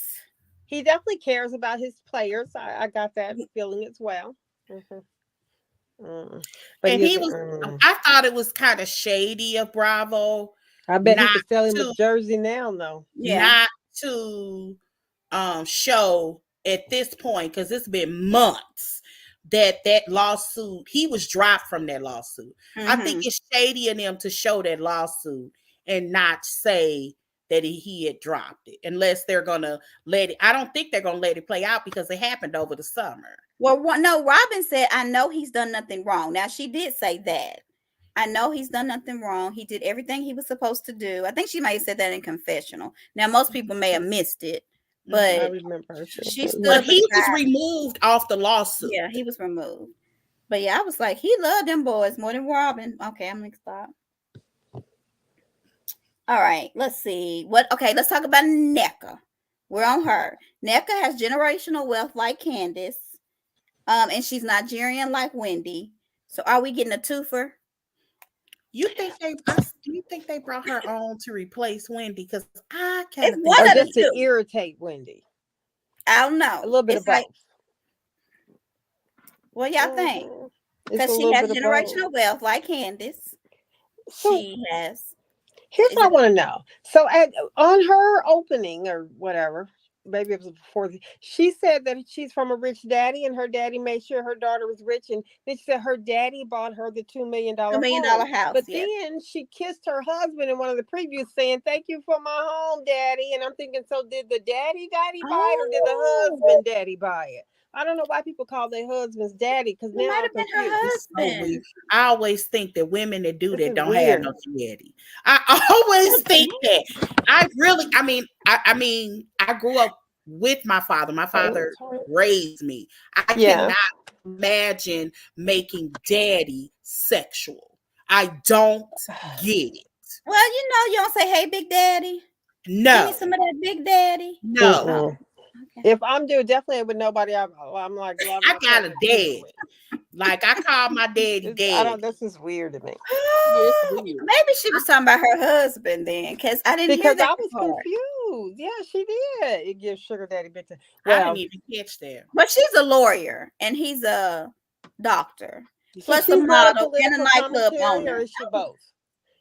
He definitely cares about his players. I got that feeling as well. But And he was, I thought it was kind of shady of Bravo. I bet he not could sell him a to, jersey now, though. Yeah. not to show at this point, because it's been months that lawsuit, he was dropped from that lawsuit. I think it's shady in them to show that lawsuit and not say that he had dropped it, unless they're gonna let it. I don't think they're gonna let it play out because it happened over the summer. Well, no, Robin said, I know he's done nothing wrong. Now, she did say that. I know he's done nothing wrong. He did everything he was supposed to do. I think she might have said that in confessional. Now, most people may have missed it, but I remember her saying she stood But he was beside- removed off the lawsuit. Yeah, he was removed. But yeah, I was like, he loved them boys more than Robin. Okay, I'm gonna stop. All right, let's see. Okay, let's talk about NECA. We're on her. NECA has generational wealth like Candace. And she's Nigerian like Wendy. So are we getting a twofer? You think they brought her on to replace Wendy? Because I kind of It's think one of the just to two. irritate Wendy. I don't know. A little bit It's of both. What y'all think? It's Because a she little has bit of generational both. wealth like Candace. So She has. here's what I want to know. So on her opening or whatever, maybe it was before, she said that she's from a rich daddy and her daddy made sure her daughter was rich. And then she said her daddy bought her the $2 million $2 million home. house. But Yes. then she kissed her husband in one of the previews saying, "Thank you for my home, daddy." And I'm thinking, so did the daddy buy it or did the husband daddy buy it? I don't know why people call their husbands daddy, because now might I'm have been her confused. husband. I always think that women that do This that is don't have weird. no daddy. I always think that. I mean, I grew up with my father. My father raised me. I cannot imagine making daddy sexual. I don't get it. Well, you don't say, "Hey, Big Daddy." Give me No, some of that Big Daddy. no. Okay. If I'm doing definitely with nobody, I'm like, I got a dad. Like I call my daddy dad. This is weird to me. It's weird. Maybe she was talking about her husband then, because I didn't hear that. I was confused. Yeah, she did. It gives sugar daddy big time. I didn't even catch that. But she's a lawyer and he's a doctor. Plus she's a model a and a nightclub owner. Or is she both?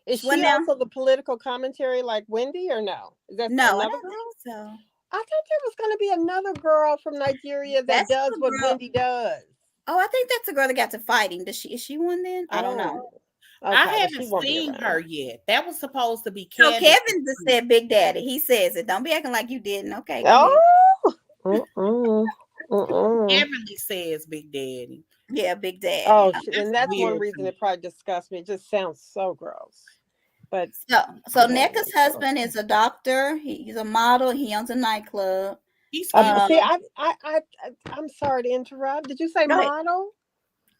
Is What she now? also the political commentary like Wendy or no? Is that No, I another don't girl? think so. I thought there was going to be another girl from Nigeria that That's does the what girl- Wendy does. Oh, I think that's the girl that got to fighting. Is she one then? I don't know. Okay, I haven't seen her yet. That was supposed to be So Candace. Kevin just said Big Daddy. He says it. Don't be acting like you didn't. Okay. Emily says Big Daddy. Yeah, Big Daddy. Oh, and that's weird one reason it probably disgusts me. It just sounds so gross. But so Nneka's husband is a doctor. He's a model. He owns a nightclub. He's see, cute. I'm sorry to interrupt. Did you say Go ahead. model?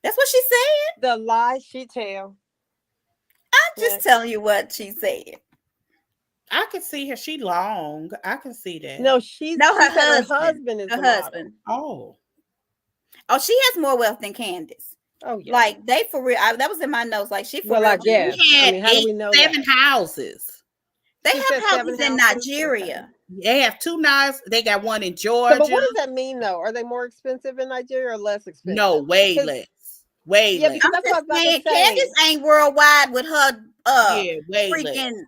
That's what she said. The lies she tell. I'm just telling you what she said. I can see her. She long. I can see that. No, No, she said her husband is her the husband. model. Oh, she has more wealth than Candace. Oh yeah. Like they for real. That was in my notes. Like she for Well, real. I guess. he had I mean, how do we know 7 that? houses. They She said have 7 houses in houses. Nigeria. Okay. They have 2 now. They got one in So, Georgia. but what does that mean though? Are they more expensive in Nigeria or less expensive? No, way 'Cause- less. Way Yeah, less. because I'm that's what I just was about to saying, say. Candace ain't worldwide with her Yeah, way less. freaking Yeah,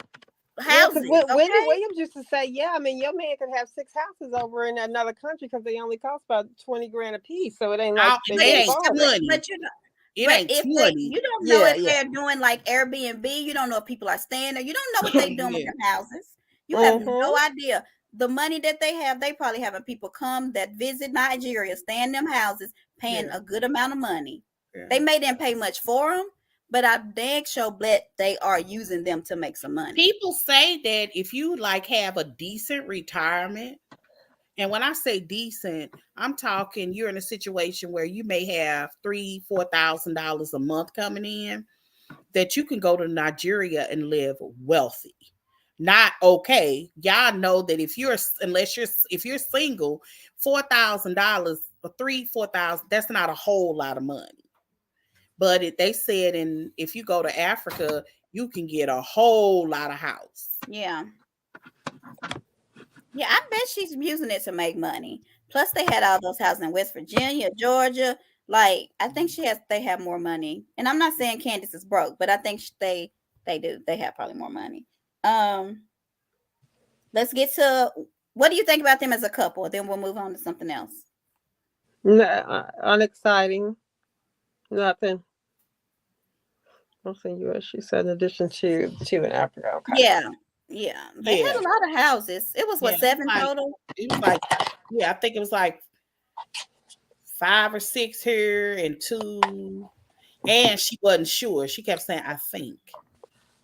because houses. Wendy Okay? Williams used to say, yeah, I mean, your man could have 6 houses over in another country because they only cost about 20 grand a piece. So it ain't like they They get ain't involved. 20. But you know, It but ain't if 20. you don't know Yeah, if they're doing like Airbnb, you don't know if people are staying there. You don't know what they're doing with Yeah. them houses. You have no Mhm. idea. The money that they have, they probably having people come that visit Nigeria, stay in them houses, paying Yeah. a good amount of money. Yeah. They may didn't pay much for them, but I dang sure bet they are using them to make some money. People say that if you like have a decent retirement, and when I say decent, I'm talking you're in a situation where you may have $3,000-$4,000 a month coming in, that you can go to Nigeria and live wealthy. Not okay. Y'all know that if you're single, $4,000 or 3-4,000, that's not a whole lot of money. But they said, if you go to Africa, you can get a whole lot of house. Yeah. Yeah, I bet she's using it to make money. Plus, they had all those houses in West Virginia, Georgia. Like, I think they have more money. And I'm not saying Candace is broke, but I think they do. They have probably more money. Let's get to what do you think about them as a couple? Then we'll move on to something else. Unexciting. Nothing. Mostly U.S. She said, in addition to in Africa. Okay. Yeah. Yeah. They had a lot of houses. It was what, 7 total? It was like, yeah, I think it was like 5 or 6 here and 2. And she wasn't sure. She kept saying, I think.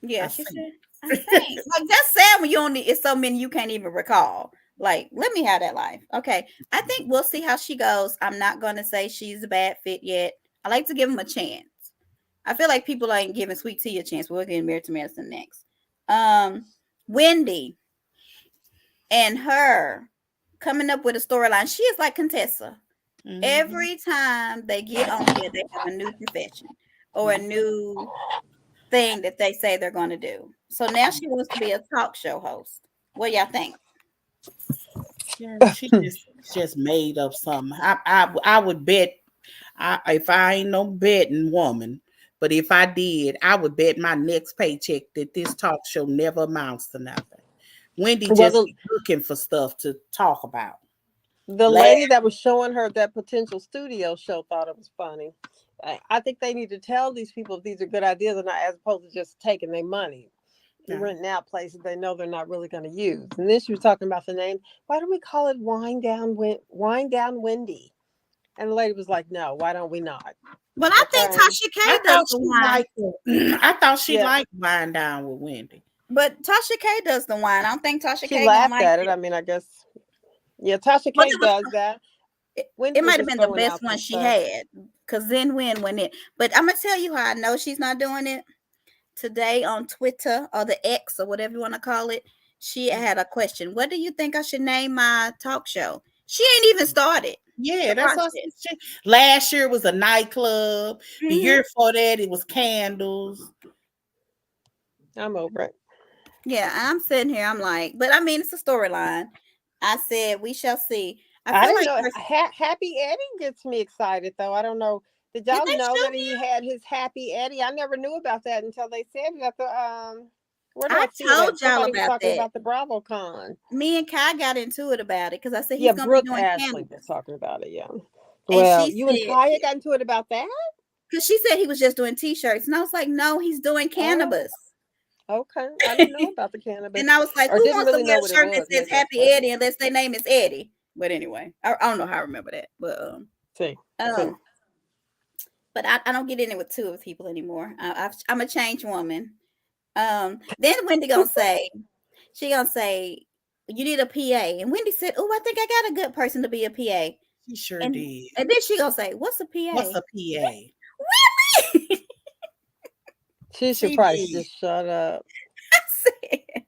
Yeah, she said, I think. Like, that's sad when you only, it's so many you can't even recall. Like, let me have that life. Okay. I think we'll see how she goes. I'm not going to say she's a bad fit yet. I like to give them a chance. I feel like people ain't giving Sweet Tea a chance. We're getting Married to Medicine next. Wendy and her coming up with a storyline. She is like Contessa. Mm-hmm. Every time they get on here, they have a new profession or a new thing that they say they're going to do. So now she wants to be a talk show host. What y'all think? Yeah, she just made up something. I would bet, if I ain't no betting woman, but if I did, I would bet my next paycheck that this talk show never amounts to nothing. Wendy just looking for stuff to talk about. The lady that was showing her that potential studio show thought it was funny. I think they need to tell these people if these are good ideas or not, as opposed to just taking their money. Renting out places they know they're not really going to use. And then she was talking about the name. Why don't we call it Wine Down Wendy? And the lady was like, no, why don't we not? Well, I think Tasha K does the wine. I thought she liked Wine Down with Wendy. But Tasha K does the wine. I don't think Tasha K laughed at it. I mean, I guess, yeah, Tasha K does that. It might have been the best one she had. Because then went in. But I'm going to tell you how I know she's not doing it. Today on Twitter or the X or whatever you want to call it, she had a question. What do you think I should name my talk show? She ain't even started. Yeah, that's what last year was a nightclub. Mm-hmm. The year before that, it was candles. I'm over it. Yeah, I'm sitting here. I'm like, but I mean, it's a storyline. I said we shall see. I feel like Happy Eddie gets me excited, though. I don't know. Did y'all know that he had his Happy Eddie? I never knew about that until they said it at the I told y'all about that. About the BravoCon. Me and Kai got into it about it because I said he's going to be doing Ashley was talking about it. Yeah. Well, you and Kaya got into it about that because she said he was just doing T-shirts, and I was like, no, he's doing cannabis. Okay, I didn't know about the cannabis. And I was like, who wants to wear a shirt that says Happy Eddie unless their name is Eddie? But anyway, I don't know how I remember that, but but I don't get in it with two of people anymore. I'm a changed woman. Then Wendy gonna say, she gonna say, you need a PA. And Wendy said, oh, I think I got a good person to be a PA. She sure And did. and then she gonna say, what's a What's PA? a PA? Really? She should She probably did. just shut up. I said.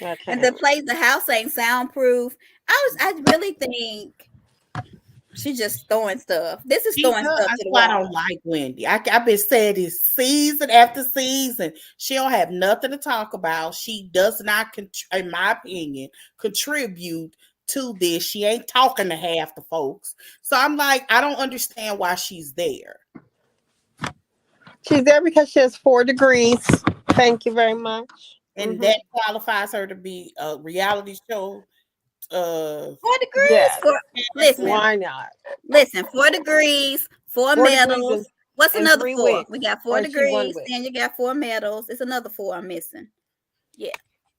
I And the can't. place, the house ain't soundproof. I really think she's just throwing stuff. This is She throwing does. stuff That's to the why I don't wall. like Wendy. I've been saying this season after season. She don't have nothing to talk about. She does not, in my opinion, contribute to this. She ain't talking to half the folks. So I'm like, I don't understand why she's there. She's there because she has 4 degrees. Thank you very much. And that qualifies her to be a reality show. 4 degrees Yes. for listen, Why not? listen, 4 degrees, four 4 degrees medals. What's and another 3 four? wicks. We got four Or is she 1 degrees, wick? then you got 4 medals. It's another four I'm missing. Yeah.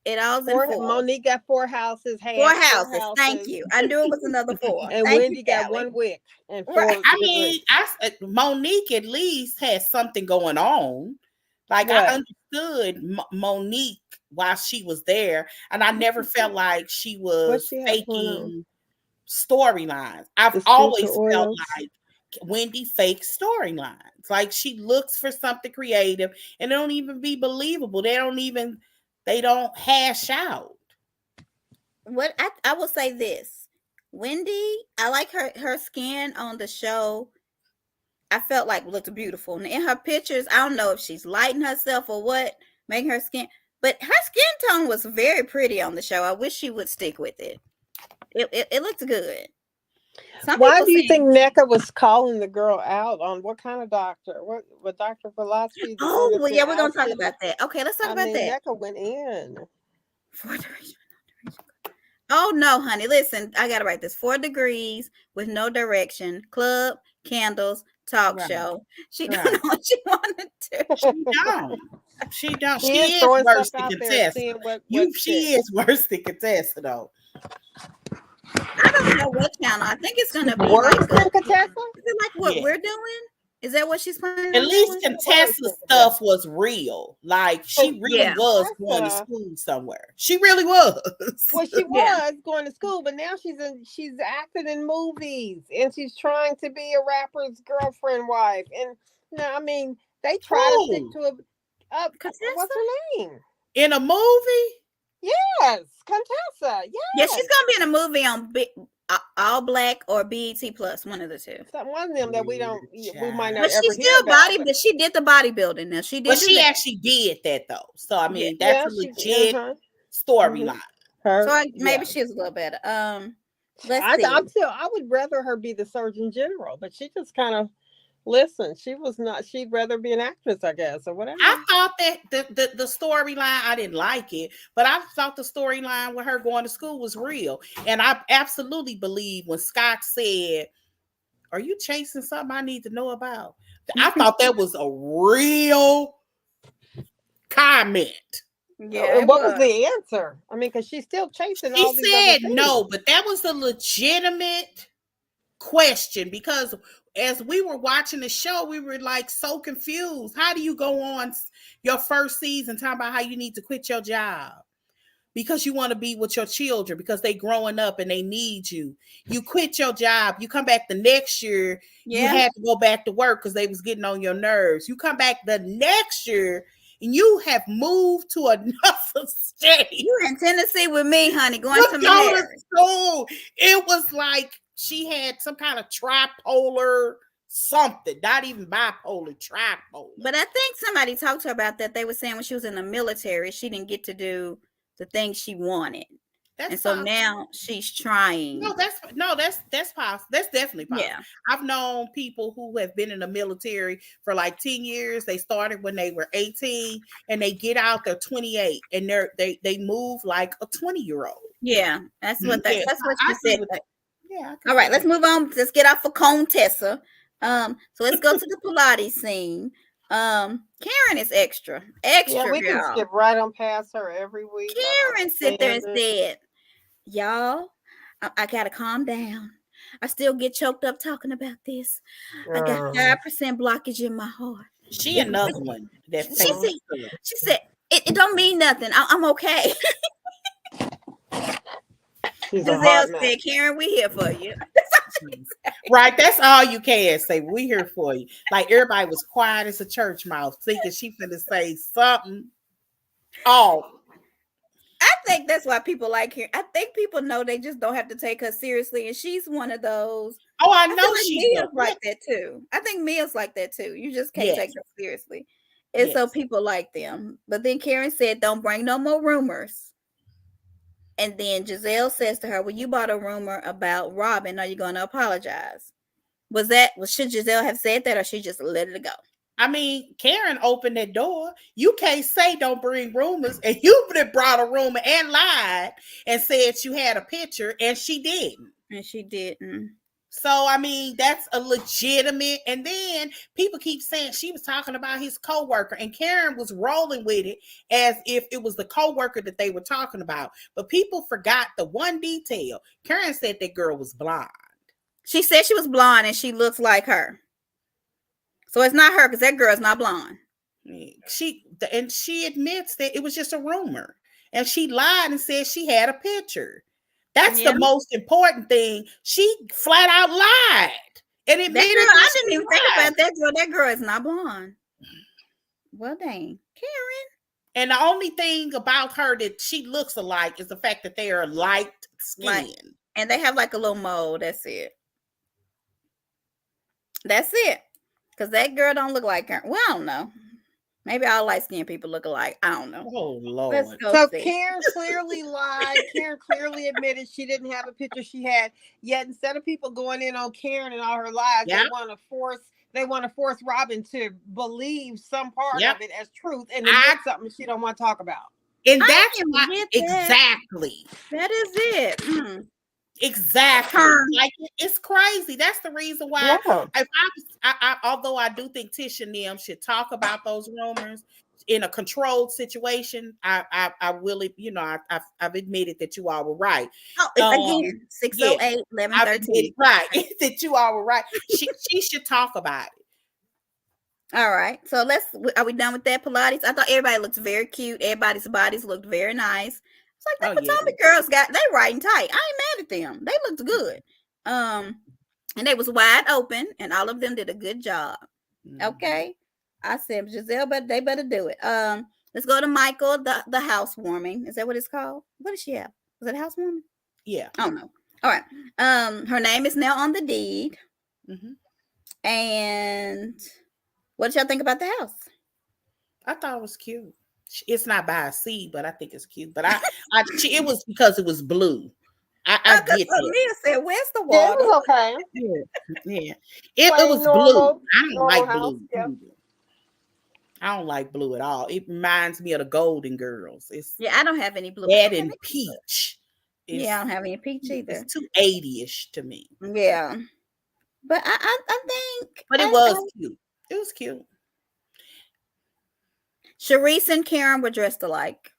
It all's in four. Monique got 4 houses. Four Half 4 houses. Thank houses. you. I knew it was another four. And Thank you, Wendy got Callie. 1 wick and Right. 4 I degrees. mean, Monique at least has something going on. Like What? I understood Monique while she was there, and I never felt like she was she have going on? faking storylines. I've The always essential felt oils. like Wendy fakes storylines. Like she looks for something creative, and they don't even be believable. They don't hash out. What I will say this. Wendy, I like her skin on the show. I felt like looked beautiful. And in her pictures, I don't know if she's lighting herself or what, making her skin, but her skin tone was very pretty on the show. I wish she would stick with it. It looked good. Why do you think NECA was calling the girl out on what kind of doctor? What Dr. Philosophy? Oh, well, yeah, we're gonna talk about that. Okay, let's talk about that. NECA went in. 4 degrees. Oh no, honey. Listen, I gotta write this. 4 degrees with no direction. Club, candles, talk show. She don't know what she wanted to. She don't. She don't. She She is is throwing worse stuff than out there, Contessa. seeing what She is worse than Contessa, though. I don't know what channel. I think it's gonna be worse like than Contessa. Is it like what we're doing? Is that what she's planning At on least doing? Contessa's stuff was real. Like she really was going to school somewhere. She really was. Well, she was going to school, but now she's acting in movies, and she's trying to be a rapper's girlfriend wife. And no, I mean they try to stick to what's her name in a movie? Yes, Contessa. Yes. Yeah, she's gonna be in a movie on All Black or BET Plus, one of the two. One of them that we might not but ever she's still hear about. but she did the bodybuilding now. She did. But she actually did that though. So I mean, that's a legit storyline. So maybe she's a little better. Let's see. I would rather her be the Surgeon General, but she just kind of she was not. She'd rather be an actress, I guess, or whatever. I thought that the storyline, I didn't like it, but I thought the storyline with her going to school was real. And I absolutely believe when Scott said, "Are you chasing something I need to know about?" I thought that was a real comment. Yeah. What was the answer? I mean, because she's still chasing all these other things. No, but that was a legitimate question, because as we were watching the show, we were like so confused. How do you go on your first season talking about how you need to quit your job because you want to be with your children because they growing up and they need you? You quit your job. You come back the next year. You had to go back to work because they was getting on your nerves. You come back the next year and you have moved to another state. You in Tennessee with me, honey, going to school. It was like she had some kind of tripolar something, not even bipolar, tripolar. But I think somebody talked to her about that. They were saying when she was in the military, she didn't get to do the things she wanted. And so now she's trying. That's possible. That's definitely possible. Yeah. I've known people who have been in the military for like 10 years. They started when they were 18 and they get out, they're 28 and they move like a 20-year-old. Yeah. That's what that's what she said. Yeah. All right, let's move on. Let's get off of Contessa. So let's go to the Pilates scene. Karen is extra. Yeah, we can skip right on past her every week. Karen sit there and said, y'all, I gotta calm down. I still get choked up talking about this. I got 5% blockage in my heart. She another one. She said, It don't mean nothing. I'm okay. She's a Giselle hard man. said, Karen, we here for you. Right, that's all you can say. We here for you. Like everybody was quiet as a church mouse, thinking she finna say something. Oh, I think that's why people like her. I think people know they just don't have to take her seriously, and she's one of those. I I feel know like she's Mia's the like that too. I think Mia's like that too. You just can't take yes, them seriously, and so yes. people like them. But then Karen said, "Don't bring no more rumors." And then Giselle says to her, "Well, you bought a rumor about Robin. Are you going to apologize?" Should Giselle have said that, or she just let it go? I mean, Karen opened that door. You can't say don't bring rumors, and you brought a rumor and lied and said you had a picture, and she didn't. And she didn't. So I mean, that's a legitimate. And then people keep saying she was talking about his coworker, and Karen was rolling with it as if it was the coworker that they were talking about. But people forgot the one detail. Karen said that girl was blonde. She said she was blonde, and she looks like her. So it's not her because that girl's not blonde. She admits that it was just a rumor, and she lied and said she had a picture. That's the most important thing. She flat out lied and admitted that girl. I didn't even lied. think about that girl. That girl is not blonde. Well, dang, Karen. And the only thing about her that she looks alike is the fact that they are light skinned, and they have like a little mole. That's it. That's it. Because that girl don't look like her. Well, I don't know. Maybe all light skinned people look alike. I don't know. Oh Lord. Let's go So see. Karen clearly lied. Karen clearly admitted she didn't have a picture she had. Yet instead of people going in on Karen and all her lies, they want to force Robin to believe some part of it as truth and admit something she don't want to talk about. And that's why exactly. That is it. Mm. Exactly. Like it's crazy. That's the reason why although I do think Tish and them should talk about those rumors in a controlled situation, I will, I've admitted that you all were right. Oh, again, 608, 1113. Right. That you all were right. She should talk about it. All right. So are we done with that Pilates? I thought everybody looked very cute. Everybody's bodies looked very nice. It's like the Potomac girls they riding tight. I ain't mad at them. They looked good. And they was wide open, and all of them did a good job. Okay. I said, Giselle, but they better do it. Let's go to Michael, the housewarming. Is that what it's called? What does she have? Was it housewarming? Yeah. Oh no. All right. Her name is now on the deed. Mm-hmm. And what did y'all think about the house? I thought it was cute. It's not by a sea, but I think it's cute. But it was because it was blue. I get that. Mia said, "Where's the water?" Yeah, it was okay. Yeah. It was blue. I don't like blue. Yeah. I don't like blue at all. It reminds me of the Golden Girls. I don't have any blue. Red and peach. I don't have any peach either. It's too 80-ish to me. Yeah. But I think. But it was cute. It was cute. Sharice and Karen were dressed alike.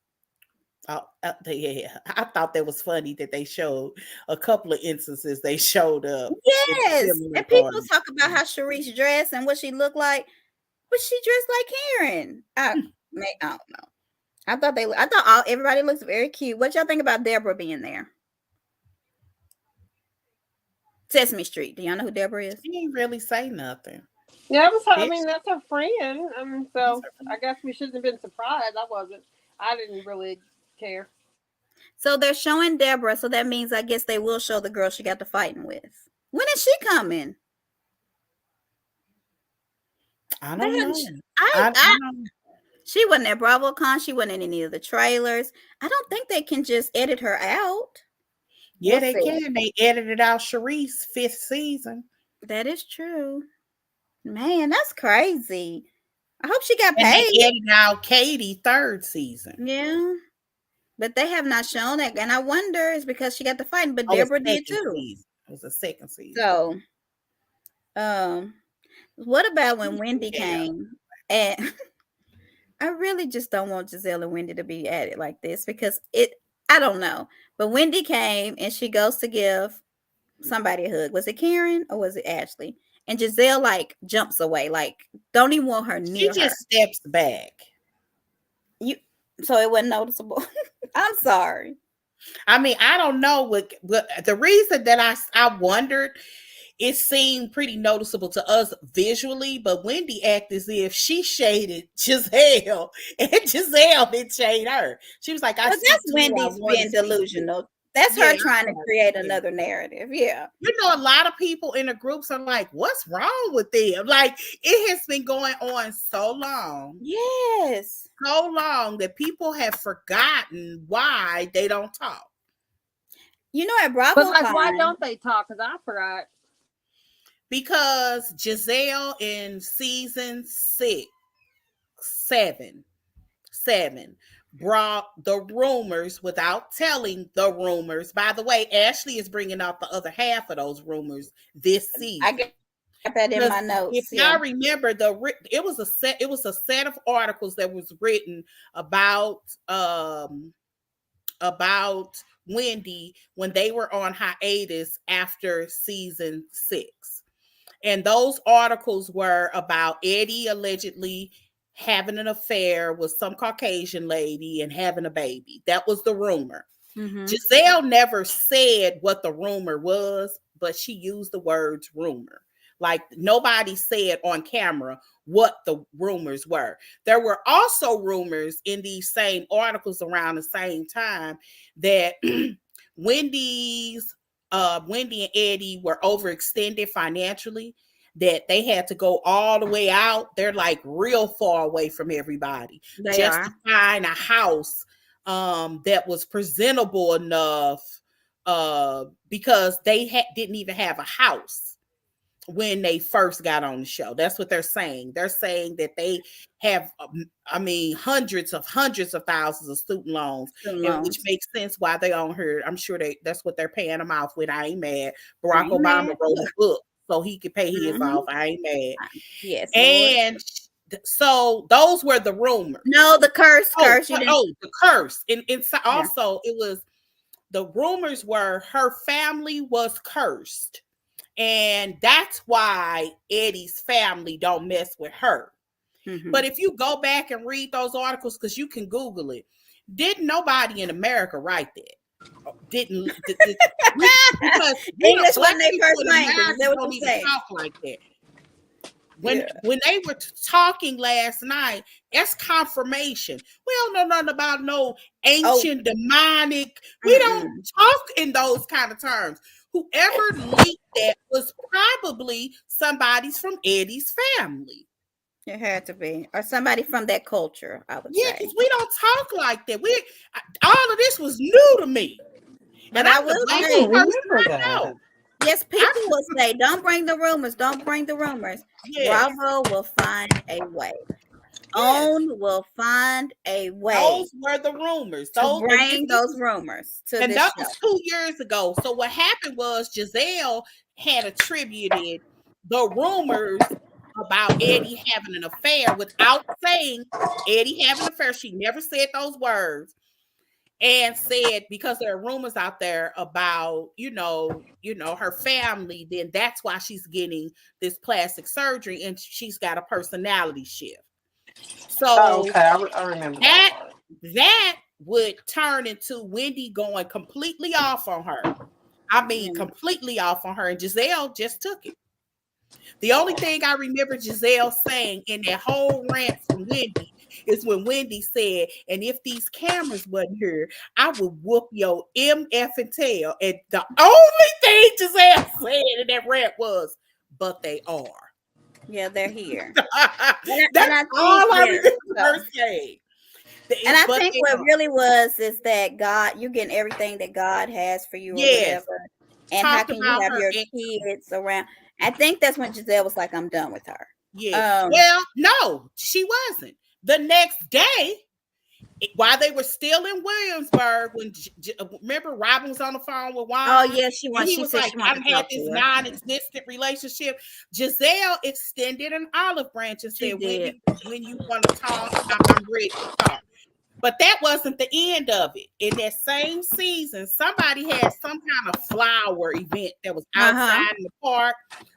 Oh, yeah. I thought that was funny that they showed a couple of instances they showed up. Yes. And people talk about how Sharice dressed and what she looked like. But she dressed like Karen. I don't know. I thought everybody looks very cute. What y'all think about Deborah being there? Sesame Street. Do y'all know who Deborah is? She didn't really say nothing. Yeah, that's her friend. So I guess we shouldn't have been surprised. I didn't really care. So they're showing Deborah, so that means I guess they will show the girl she got to fighting with. When is she coming? I don't know. She wasn't at BravoCon. She wasn't in any of the trailers. I don't think they can just edit her out. Yeah, they can. They edited out Sharice 5th season. That is true. Man, that's crazy. I hope she got paid. And they edited out Katie 3rd season. Yeah. But they have not shown that. And I wonder it's because she got the fight, but Deborah did too. Season. It was a 2nd season. So, what about when Wendy came? And I really just don't want Giselle and Wendy to be at it like this because I don't know. But Wendy came and she goes to give somebody a hug. Was it Karen or was it Ashley? And Giselle jumps away, don't even want her near her. She just steps back. So it wasn't noticeable. I'm sorry. I mean, I don't know what the reason that I wondered, it seemed pretty noticeable to us visually, but Wendy acted as if she shaded Giselle and Giselle didn't shade her. She was like, I Well, speak that's to who I Wendy's want to being speak to. delusional. That's Yeah, her trying to create yeah. another narrative. Yeah. You know, a lot of people in the groups are like, what's wrong with them? Like, it has been going on Yes. so long that people have forgotten why they don't talk. You know, at But Bravo like, why Con, don't they talk? Because I forgot. Because Giselle in season 7 brought the rumors without telling the rumors. By the way, Ashley is bringing out the other half of those rumors this I season. got that in my If notes. y'all Yeah. remember, it was a set of articles that was written about Wendy when they were on hiatus after season 6. And those articles were about Eddie allegedly having an affair with some Caucasian lady and having a baby. That was the rumor. Mm-hmm. Giselle never said what the rumor was, but she used the words rumor. Like, nobody said on camera what the rumors were. There were also rumors in these same articles around the same time that Wendy and Eddie were overextended financially, that they had to go all the way out. They're like real far away from everybody They just are. to find a house that was presentable enough, because they didn't even have a house when they first got on the show. That's what they're saying. They're saying that they have, hundreds of thousands of student loans, and which makes sense why they on her. I'm sure that's what they're paying them off with. I ain't mad. I Barack ain't Obama mad. wrote a book so he could pay his Mm-hmm. off. I ain't mad. Yes, Lord. And so those were the rumors. No, the curse. You didn't. The curse. And Yeah. also, it was, the rumors were her family was cursed. And that's why Eddie's family don't mess with her. Mm-hmm. But if you go back and read those articles, because you can Google it, didn't nobody in America write that? Because English black wasn't their people first in language. Is America that what don't you even say? talk like that. When they were talking last night, that's confirmation. We don't know nothing about no ancient demonic. We don't talk in those kind of terms. Whoever leaked that was probably somebody's from Eddie's family. It had to be, or somebody from that culture, I would Yeah, say. because we don't talk like that. All of this was new to me. But And I I'm the will blackest say, person I know. yes, people will say, "Don't bring the rumors. Don't bring the rumors." Yes. Bravo will find a way. Yes. OWN will find a way. Those were the rumors. To bring those rumors to and this that show. was 2 years ago. So what happened was Giselle had attributed the rumors about Eddie having an affair without saying Eddie having an affair. She never said those words, and said because there are rumors out there about her family, then that's why she's getting this plastic surgery and she's got a personality shift. So okay, I remember that would turn into Wendy going completely off on her. I mean, completely off on her, and Giselle just took it. The only thing I remember Giselle saying in that whole rant from Wendy is when Wendy said, "And if these cameras wasn't here, I would whoop your MF and tail." And the only thing Giselle said in that rant was, "But they are." Yeah, they're here. That's all I remember her saying. And I think what really was is that God, you're getting everything that God has for you or whatever. And how can you have your kids around? I think that's when Giselle was like, "I'm done with her." Yeah. Well, no, she wasn't. The next day, while they were still in Williamsburg, when remember Robin was on the phone with Juan. Oh yeah, he was said like, "I've had this non-existent relationship." Giselle extended an olive branch and said, "When you want to talk, I'm ready to talk." But that wasn't the end of it. In that same season, somebody had some kind of flower event that was outside in the park.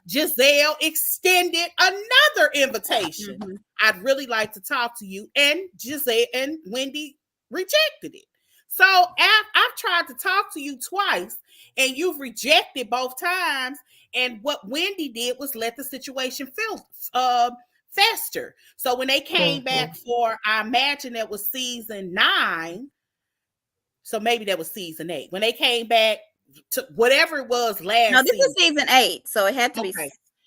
Giselle extended another invitation. I'd really like to talk to you. And Giselle and Wendy rejected it. So I've tried to talk to you twice, and you've rejected both times. And what Wendy did was let the situation fester. So when they came back for, I imagine that was season 9. So maybe that was season 8. When they came back to whatever it was last No, this season. is season 8, so it had to be.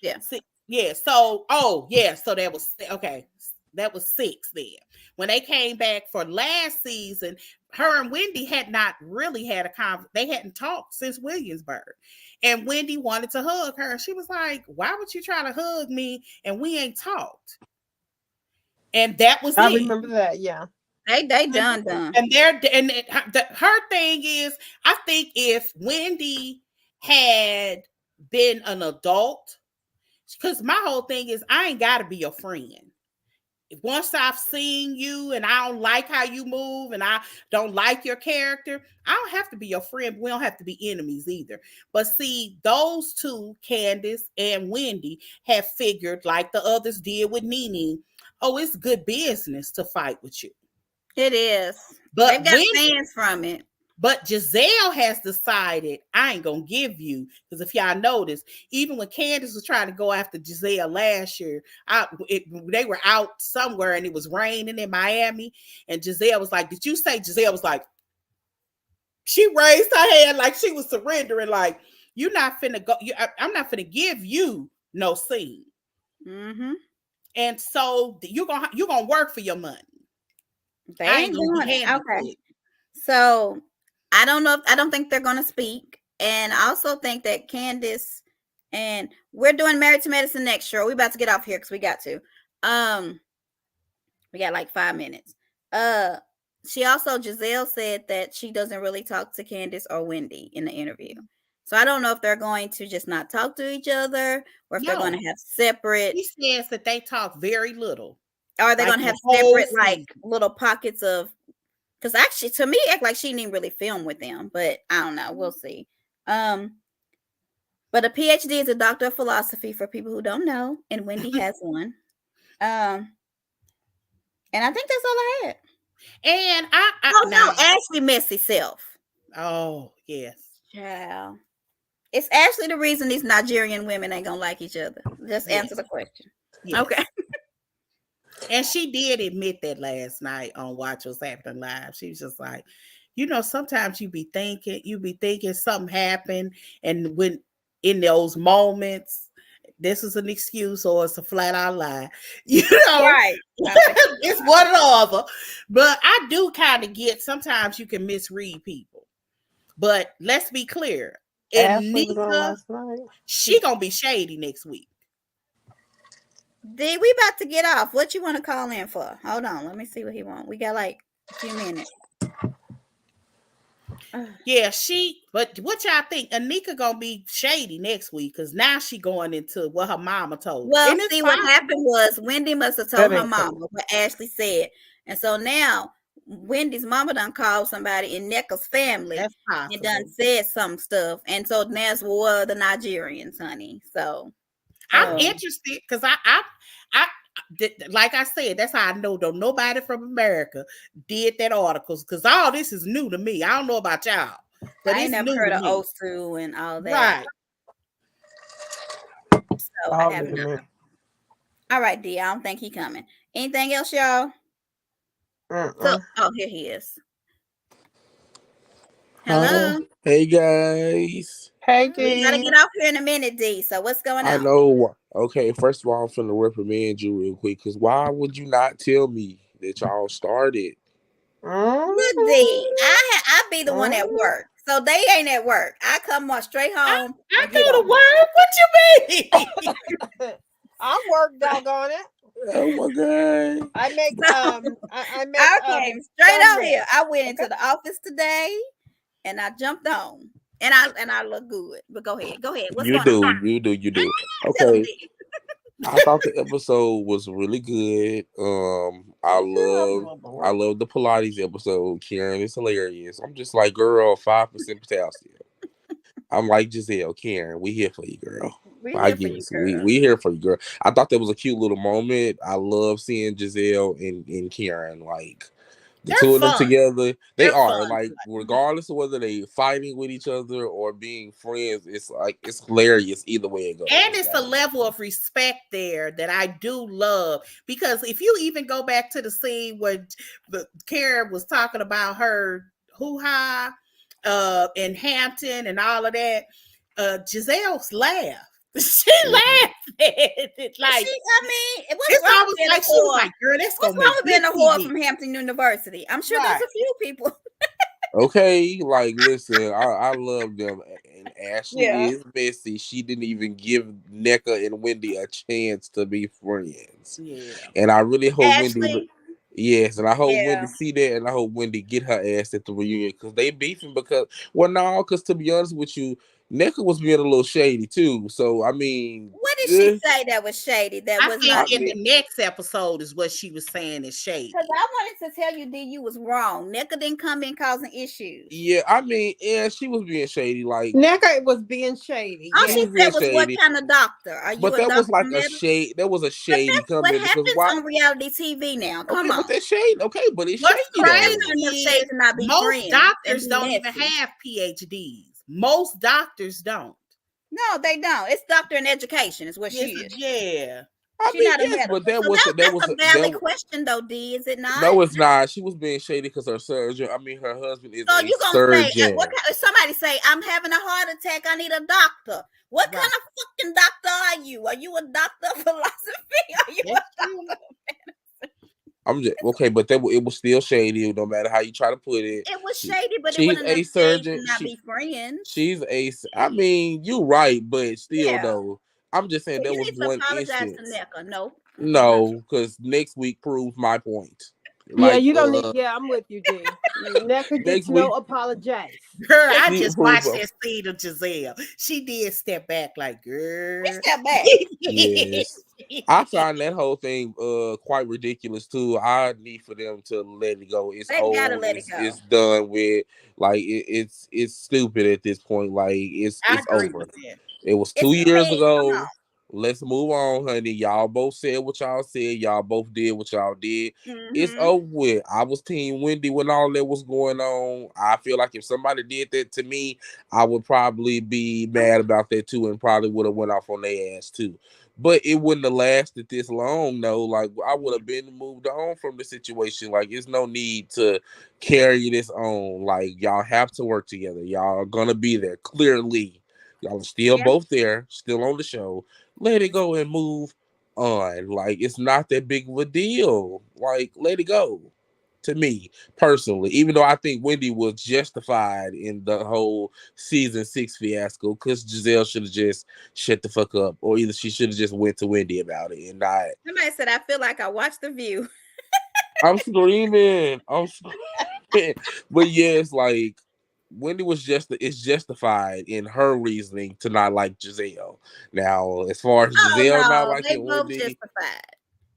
Yeah. Yeah. So, so that was okay. That was 6 then. When they came back for last season, her and Wendy had not really had a conversation. They hadn't talked since Williamsburg. And Wendy wanted to hug her. She was like, why would you try to hug me and we ain't talked? And that was I remember that, yeah. They done. And her thing is, I think if Wendy had been an adult, because my whole thing is, I ain't got to be your friend. Once I've seen you and I don't like how you move and I don't like your character, I don't have to be your friend. We don't have to be enemies either. But see, those two, Candace and Wendy, have figured, like the others did with Nene, oh, it's good business to fight with you. It is. But they've got fans from it. But Giselle has decided, I ain't going to give you, because if y'all notice, even when Candace was trying to go after Giselle last year, they were out somewhere and it was raining in Miami, and Giselle was like, did you say? Giselle was like, she raised her hand like she was surrendering, like, you're not finna go, I'm not finna give you no scene. Mm-hmm. And so you're gonna work for your money. They ain't doing it. Okay. So I don't think they're gonna speak. And I also think that Candace, and we're doing Married to Medicine next year. We're about to get off here because we got to. We got like 5 minutes. She also, Giselle said that she doesn't really talk to Candace or Wendy in the interview. So I don't know if they're going to just not talk to each other, or if they're going to have separate. She says that they talk very little. Or are they going to have separate, like, little pockets of? Because actually, to me, act like she didn't even really film with them. But I don't know. We'll see. But a PhD is a doctor of philosophy, for people who don't know, and Wendy has one. And I think that's all I had. And Ashley messy self. Oh, yes. Yeah. It's actually the reason these Nigerian women ain't gonna like each other. Just answer the question. Yes. Okay. And she did admit that last night on Watch What's Happening Live. She was just like, sometimes you be thinking something happened, and when in those moments, this is an excuse or it's a flat out lie. Right. It's one or the other. But I do kind of get, sometimes you can misread people. But let's be clear. And Nika, she gonna be shady next week. D, we about to get off. What you want to call in for? Hold on, let me see what he want. We got like a few minutes. Yeah, but what y'all think? Anika gonna be shady next week because now she going into what her mama told her. Well, see, what happened was Wendy must have told her mama what Ashley said, and so now Wendy's mama done called somebody in Necka's family and done said some stuff, and so that's what the Nigerians, honey. So I'm interested because I like I said, that's how I know though nobody from America did that articles, because all this is new to me. I don't know about y'all, but I ain't never heard of Osu and all that. Right. So I have not. All right, D. I don't think he coming. Anything else, y'all? So, here he is. Hello. Hey guys. Hey D. We gotta get off here in a minute, D. So what's going on? I know. Okay, first of all, I'm finna reprimand you real quick, because why would you not tell me that y'all started? Look, D, I be the one at work, so they ain't at work. I come on straight home. I go to work. What you mean? I work, doggone it. Oh my god! I came straight out here. I went into the office today, and I jumped on, and I look good. But go ahead. What's you going on? You do. Okay. I thought the episode was really good. I love the Pilates episode. Karen is hilarious. I'm just like, girl, 5% potassium. I'm like Giselle, Karen, we here for you, girl. We here for you, girl. I thought that was a cute little moment. I love seeing Giselle and Karen like The They're two of them fun. together, they They're are fun. like, regardless of whether they fighting with each other or being friends, it's like it's hilarious either way it And goes. it's a Like, level of respect there that I do love, because if you even go back to the scene where the Karen was talking about her hoo-ha in Hampton and all of that, Giselle's laugh. She laughed. It's like, I mean, what's it's wrong with almost being a like she was whore? like, girl, that's What's gonna wrong make with good being a whore TV. from Hampton University? I'm sure there's Right. a few people. okay, like listen, I love them, and Ashley Yeah. is messy. She didn't even give NECA and Wendy a chance to be friends, Yeah. and I really hope Wendy. Ashley. Yes, and I hope Wendy Yeah. see that, and I hope Wendy get her ass at the reunion because they beefing. Because well, no, because to be honest with you, NECA was being a little shady too. So I mean, What did she say that was shady? That I was think not. I in mean, the next episode is what she was saying is shady. Because I wanted to tell you, D, you was wrong. NECA didn't come in causing issues. yeah, I mean, yeah, she was being shady. Like NECA was being shady. All she she Yes. was being said was, "What shady, kind of doctor? Are you but a that was doctor like of a medicine?" shade. That was a But shady that's what comment because happens why? on reality TV now. Okay, Come but on. that shade. Okay, but it's What's shady That's though. not enough crazy shade is to not be most friends and doctors be don't even messy. have PhDs. Most doctors don't. No, they don't. It's doctor in education is what Yes, she is. yeah. I She's mean, not a yes, medical. but that So was that's a valid question though, D, is it not? no, it's not. She was being shady because her surgeon. I mean, her husband is So a you gonna say what surgeon. if somebody say I'm having a heart attack, I need a doctor. What Right. kind of fucking doctor are you? Are you a doctor of philosophy? Are you a That's true. doctor? I'm just okay, but it was still shady. No matter how you try to put it, It was shady, but it she's wasn't a enough shade to surgeon. not be friends. She's a. I mean, you right, but still Yeah. though, I'm just saying So that you was need to one apologize to instance. NECA. No. Not No, because next week proves my point. Yeah, Like you don't need. Yeah, I'm with you, D. NECA next gets no week, apologize. Girl, I see just proof. watched that scene of Giselle. She did step back like, girl. step back. Yes. I find that whole thing quite ridiculous too. I need for them to let it go. It's They gotta old. let it go. It's done with. Like it's stupid at this point. Like I it's agree over. with that. It was It's 2 years come ago. on. Let's move on, honey. Y'all both said what y'all said. Y'all both did what y'all did. It's Mm-hmm. over with. I was Team Wendy when all that was going on. I feel like if somebody did that to me, I would probably be mad about that too, and probably would have went off on their ass too. But it wouldn't have lasted this long, though. Like I would have been moved on from the situation. Like it's no need to carry this on. Like y'all have to work together. Y'all are gonna be there clearly. Y'all are still Yeah. both there, still on the show. Let it go and move on. Like it's not that big of a deal. Like let it go. To me personally, even though I think Wendy was justified in the whole season 6 fiasco, because Giselle should have just shut the fuck up, or either she should have just went to Wendy about it and not. Somebody said I feel like I watched The View. I'm screaming. I'm screaming. But yes, like Wendy was is justified in her reasoning to not like Giselle. Now, as far as Oh Giselle not no, they liking both Wendy, justified.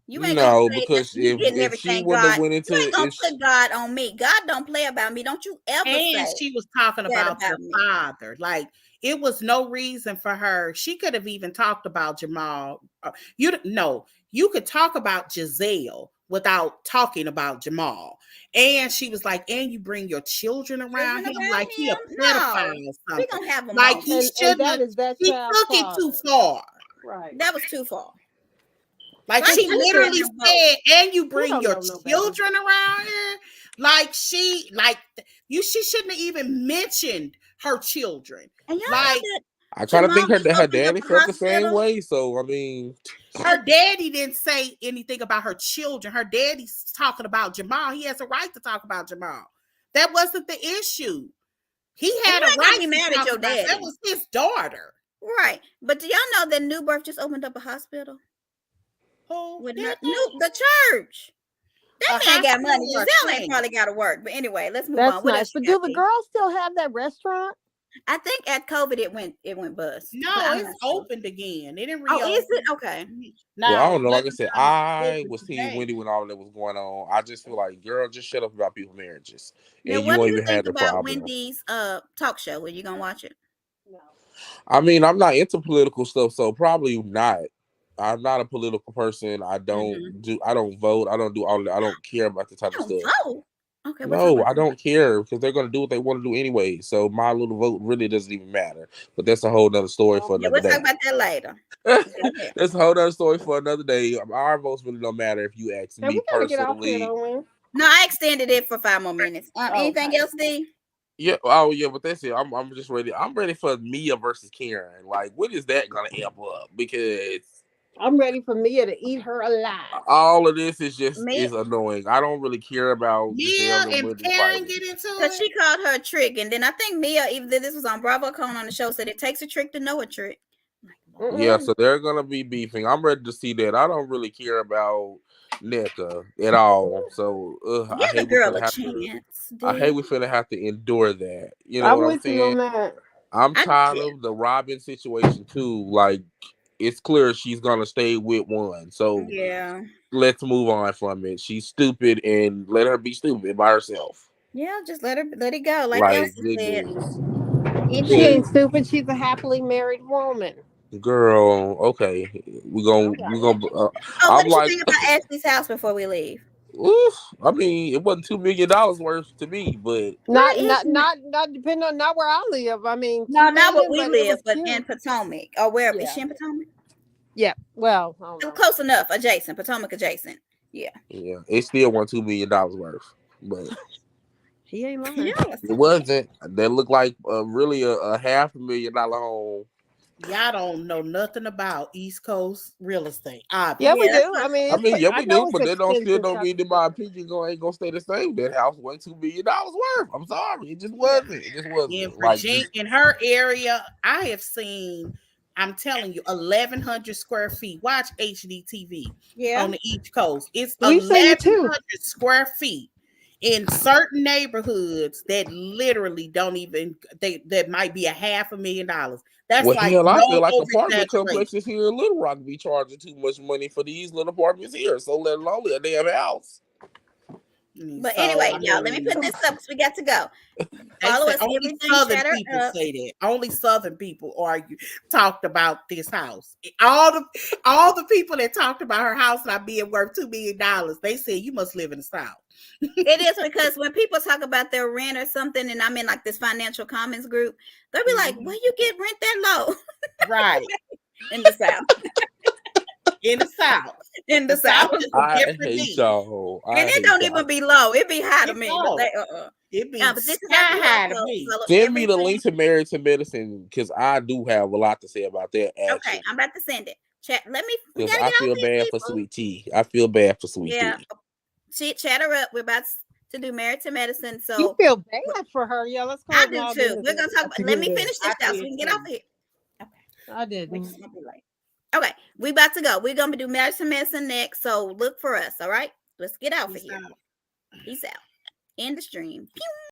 You ain't gonna no, say that because you getting if she everything wouldn't have God. went You ain't into gonna if put God on me. God don't play about me. Don't you ever And say she was talking that about about the me. father. Like it was no reason for her. She could have even talked about Jamal. You could talk about Giselle without talking about Jamal. And she was like, and you bring your children around Children him around like he a him? pedophile No. or We something. gonna have a Like moment. he And shouldn't that have. is that She child's took it too father. far. Right. That was too far. Like So I she should have literally them both. said, and you You bring don't your know no better. children around here. Like she shouldn't have even mentioned her children. And y'all Like know that I kind of Jamal think her just her opened up daddy a felt the same hospital. way. So I mean, her daddy didn't say anything about her children. Her daddy's talking about Jamal. He has a right to talk about Jamal. That wasn't the issue. He And had you a ain't gonna right be to mad at talk your about that daddy. was his daughter. Right. But do y'all know that New Birth just opened up a hospital? Who With did the church. That a man got hospital money. or a Giselle ain't clinic? probably got to work. But anyway, let's move That's on. What nice. else you But do got, the D? girls still have that restaurant? I think at COVID it went bust. But No, I'm it's not sure. opened again. They didn't Oh, is it? reopen. Okay. well, I Now, don't know. Like whether I or said, not it's I open was Team today. Wendy when all that was going on. I just feel like, girl, just shut up about people's marriages, Now, and you what do won't you even think have the about problem. Wendy's talk show? Are you gonna watch it? No. I mean, I'm not into political stuff, so probably not. I'm not a political person. I Mm-hmm. don't do. I don't vote. I don't do all that. I don't care about the You type of don't stuff. vote. Okay, we'll talk No, about I that. don't care because they're gonna do what they want to do anyway. So my little vote really doesn't even matter. But that's a whole nother story for Yeah, another we'll talk day. about that later. Go ahead. That's a whole other story for another day. Our votes really don't matter if you ask Hey, me we gotta get off here, personally. don't we? No, I extended it for 5 more minutes. Anything Okay. else, D? Yeah, oh yeah, but that's it. I'm just ready. I'm ready for Mia versus Karen. Like, when is that gonna amp up? Because I'm ready for Mia to eat her alive. all of this is just Me, is annoying. I don't really care about Mia Giselle and and Wendy Karen fighting. get into because it. she called her a trick, and then I think Mia, even though this was on Bravo Cone on the show, said it takes a trick to know a trick. I'm like, Lord. Yeah, Mm-mm. so they're gonna be beefing. I'm ready to see that. I don't really care about NECA at all. So I Give the hate we girl finna a have to. chance, I hate D. we finna have to endure that. You know I'm what I'm with you saying? on that. I'm I tired of the Robin situation too. Like, it's clear she's gonna stay with one. So yeah. let's move on from it. She's stupid and let her be stupid by herself. Yeah, just let it go. Like Like, Elsie said. goodness. She Anything. ain't stupid. She's a happily married woman. Girl, okay. All We right. gonna Oh, what I'm did you like, think about Ashley's house before we leave? oof. I mean, it wasn't $2 million worth to me, but Not Where is not she? not not depending on not where I live. I mean, No, $2 not where million, we but it live, was but in cute. Potomac. Or where is Yeah. she in Potomac? Yeah. Well, I don't Oh, know. close enough. Adjacent. Potomac adjacent. Yeah. yeah, it still wasn't $2 million worth. But He ain't Yeah. lying. it wasn't. That looked like really a $500,000 home. Y'all don't know nothing about East Coast real estate, Yeah, we Yeah, obviously. that's do. I what mean, I mean, yeah, I we do, know it's but that don't still expensive. don't mean that my opinion ain't gonna stay the same. That house wasn't $2 million worth. I'm sorry, it just Yeah. wasn't. It just In wasn't. Like, Virginia, just in her area, I have seen, I'm telling you, 1,100 square feet. Watch HDTV yeah. on the East Coast. It's We've seen it too. 1,100 square feet in certain neighborhoods that literally don't even, that might be $500,000. That's well, like hell, I no feel like over apartment exaggeration. complexes here in Little Rock be charging too much money for these little apartments here. So let alone a damn house. But So anyway, I y'all, let me put mean, this up because we got to go. they Follow say us, only everything Southern chatter people up. say that. Only Southern people argue talked about this house. All the people that talked about her house not being worth $2 million, they said you must live in the South. It is because when people talk about their rent or something, and I'm in like this financial commons group, they'll be like, "Where you get rent that low?" Right. In the South. In the South. In The the South. South is a I different hate beast. y'all. And I it hate don't even y'all. be low. It be high to It me, but don't. they It be but this is sky how you high to also me. follow Send me the everything. link to Married to Medicine because I do have a lot to say about that. Okay, Actually, I'm about to send it. Chat. We because gotta I get off feel here, bad for people. Sweet Tea. I feel bad for Sweet Yeah. Tea. Chatter up. We're about to do Married to Medicine. You So feel bad for her. Yeah, let's go I ahead and do log too. into We're this. gonna talk To about, let hear me this. finish this I out so did we can get off too. here. Okay. I didn't. It's gonna be late. Okay, we about to go. We're gonna do Marriage to Medicine next. So look for us. All right. Let's get off of Peace here. out. Peace out. End the stream. Pew.